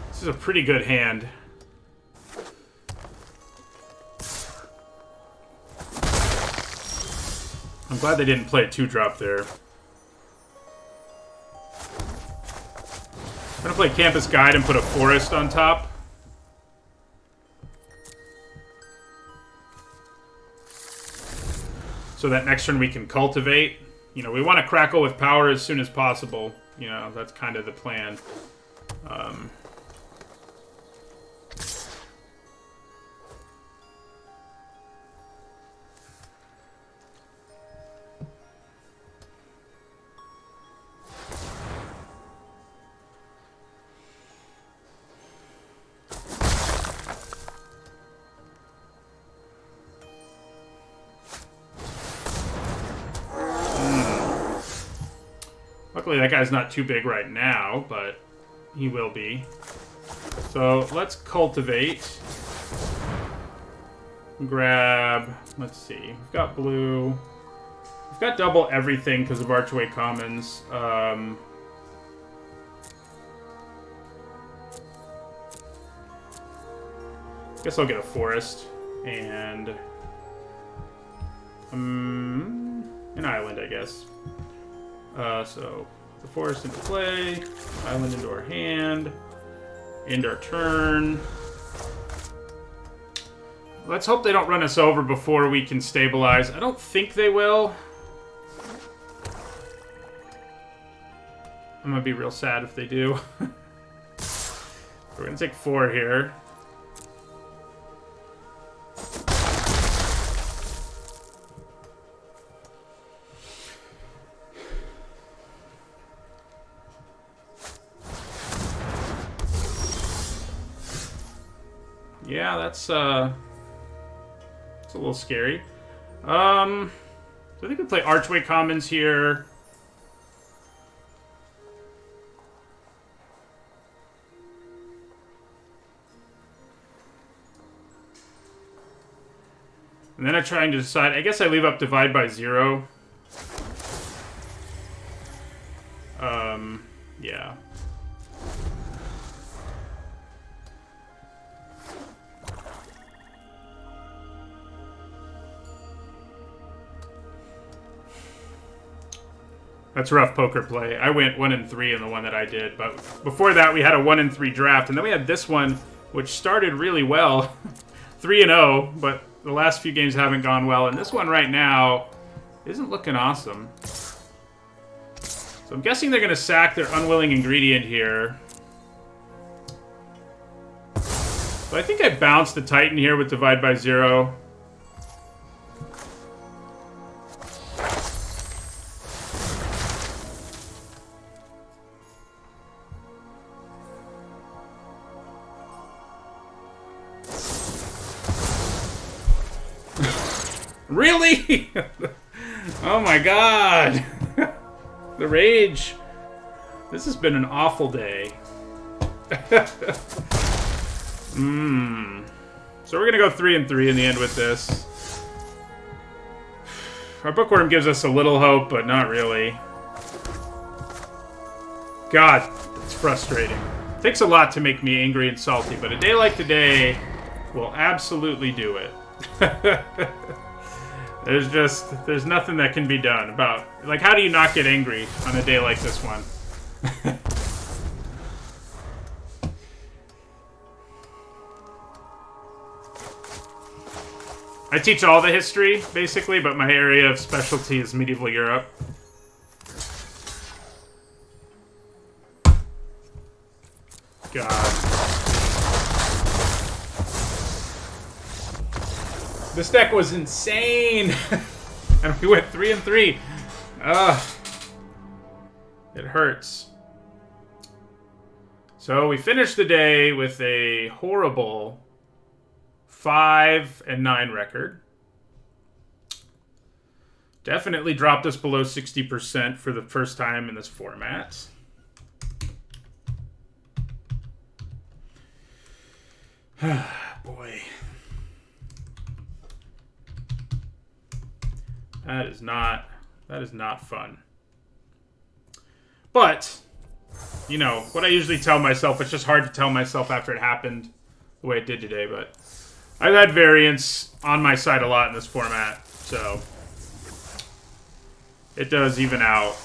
This is a pretty good hand. I'm glad they didn't play a 2-drop there. I'm gonna play Campus Guide and put a forest on top. So that next turn we can cultivate. You know, we want to crackle with power as soon as possible. You know, that's kind of the plan. Luckily, that guy's not too big right now, but he will be. So let's cultivate. Grab, let's see. We've got blue. We've got double everything because of Archway Commons. Guess I'll get a forest and an island, I guess. So the forest into play, island into our hand, end our turn. Let's hope they don't run us over before we can stabilize. I don't think they will. I'm gonna be real sad if they do. We're gonna take 4 here. Yeah, that's a little scary. So I think we play Archway Commons here. And then I'm trying to decide. I guess I leave up Divide by 0. Yeah. That's rough poker play. I went 1-3 in the one that I did, but before that we had a 1-3 draft, and then we had this one, which started really well, 3-0, but the last few games haven't gone well, and this one right now isn't looking awesome. So I'm guessing they're going to sack their unwilling ingredient here. So I think I bounced the Titan here with Divide by 0. Really? Oh my god. The rage. This has been an awful day. So we're gonna go 3-3 in the end with this. Our Bookworm gives us a little hope, but not really. God, it's frustrating. It takes a lot to make me angry and salty, but a day like today will absolutely do it. There's nothing that can be done about, like, how do you not get angry on a day like this one? I teach all the history, basically, but my area of specialty is medieval Europe. God. This deck was insane! And we went 3-3. Ugh. It hurts. So we finished the day with a horrible 5-9 record. Definitely dropped us below 60% for the first time in this format. Boy. That is not fun. But, you know, what I usually tell myself, it's just hard to tell myself after it happened the way it did today, but I've had variance on my side a lot in this format, so it does even out.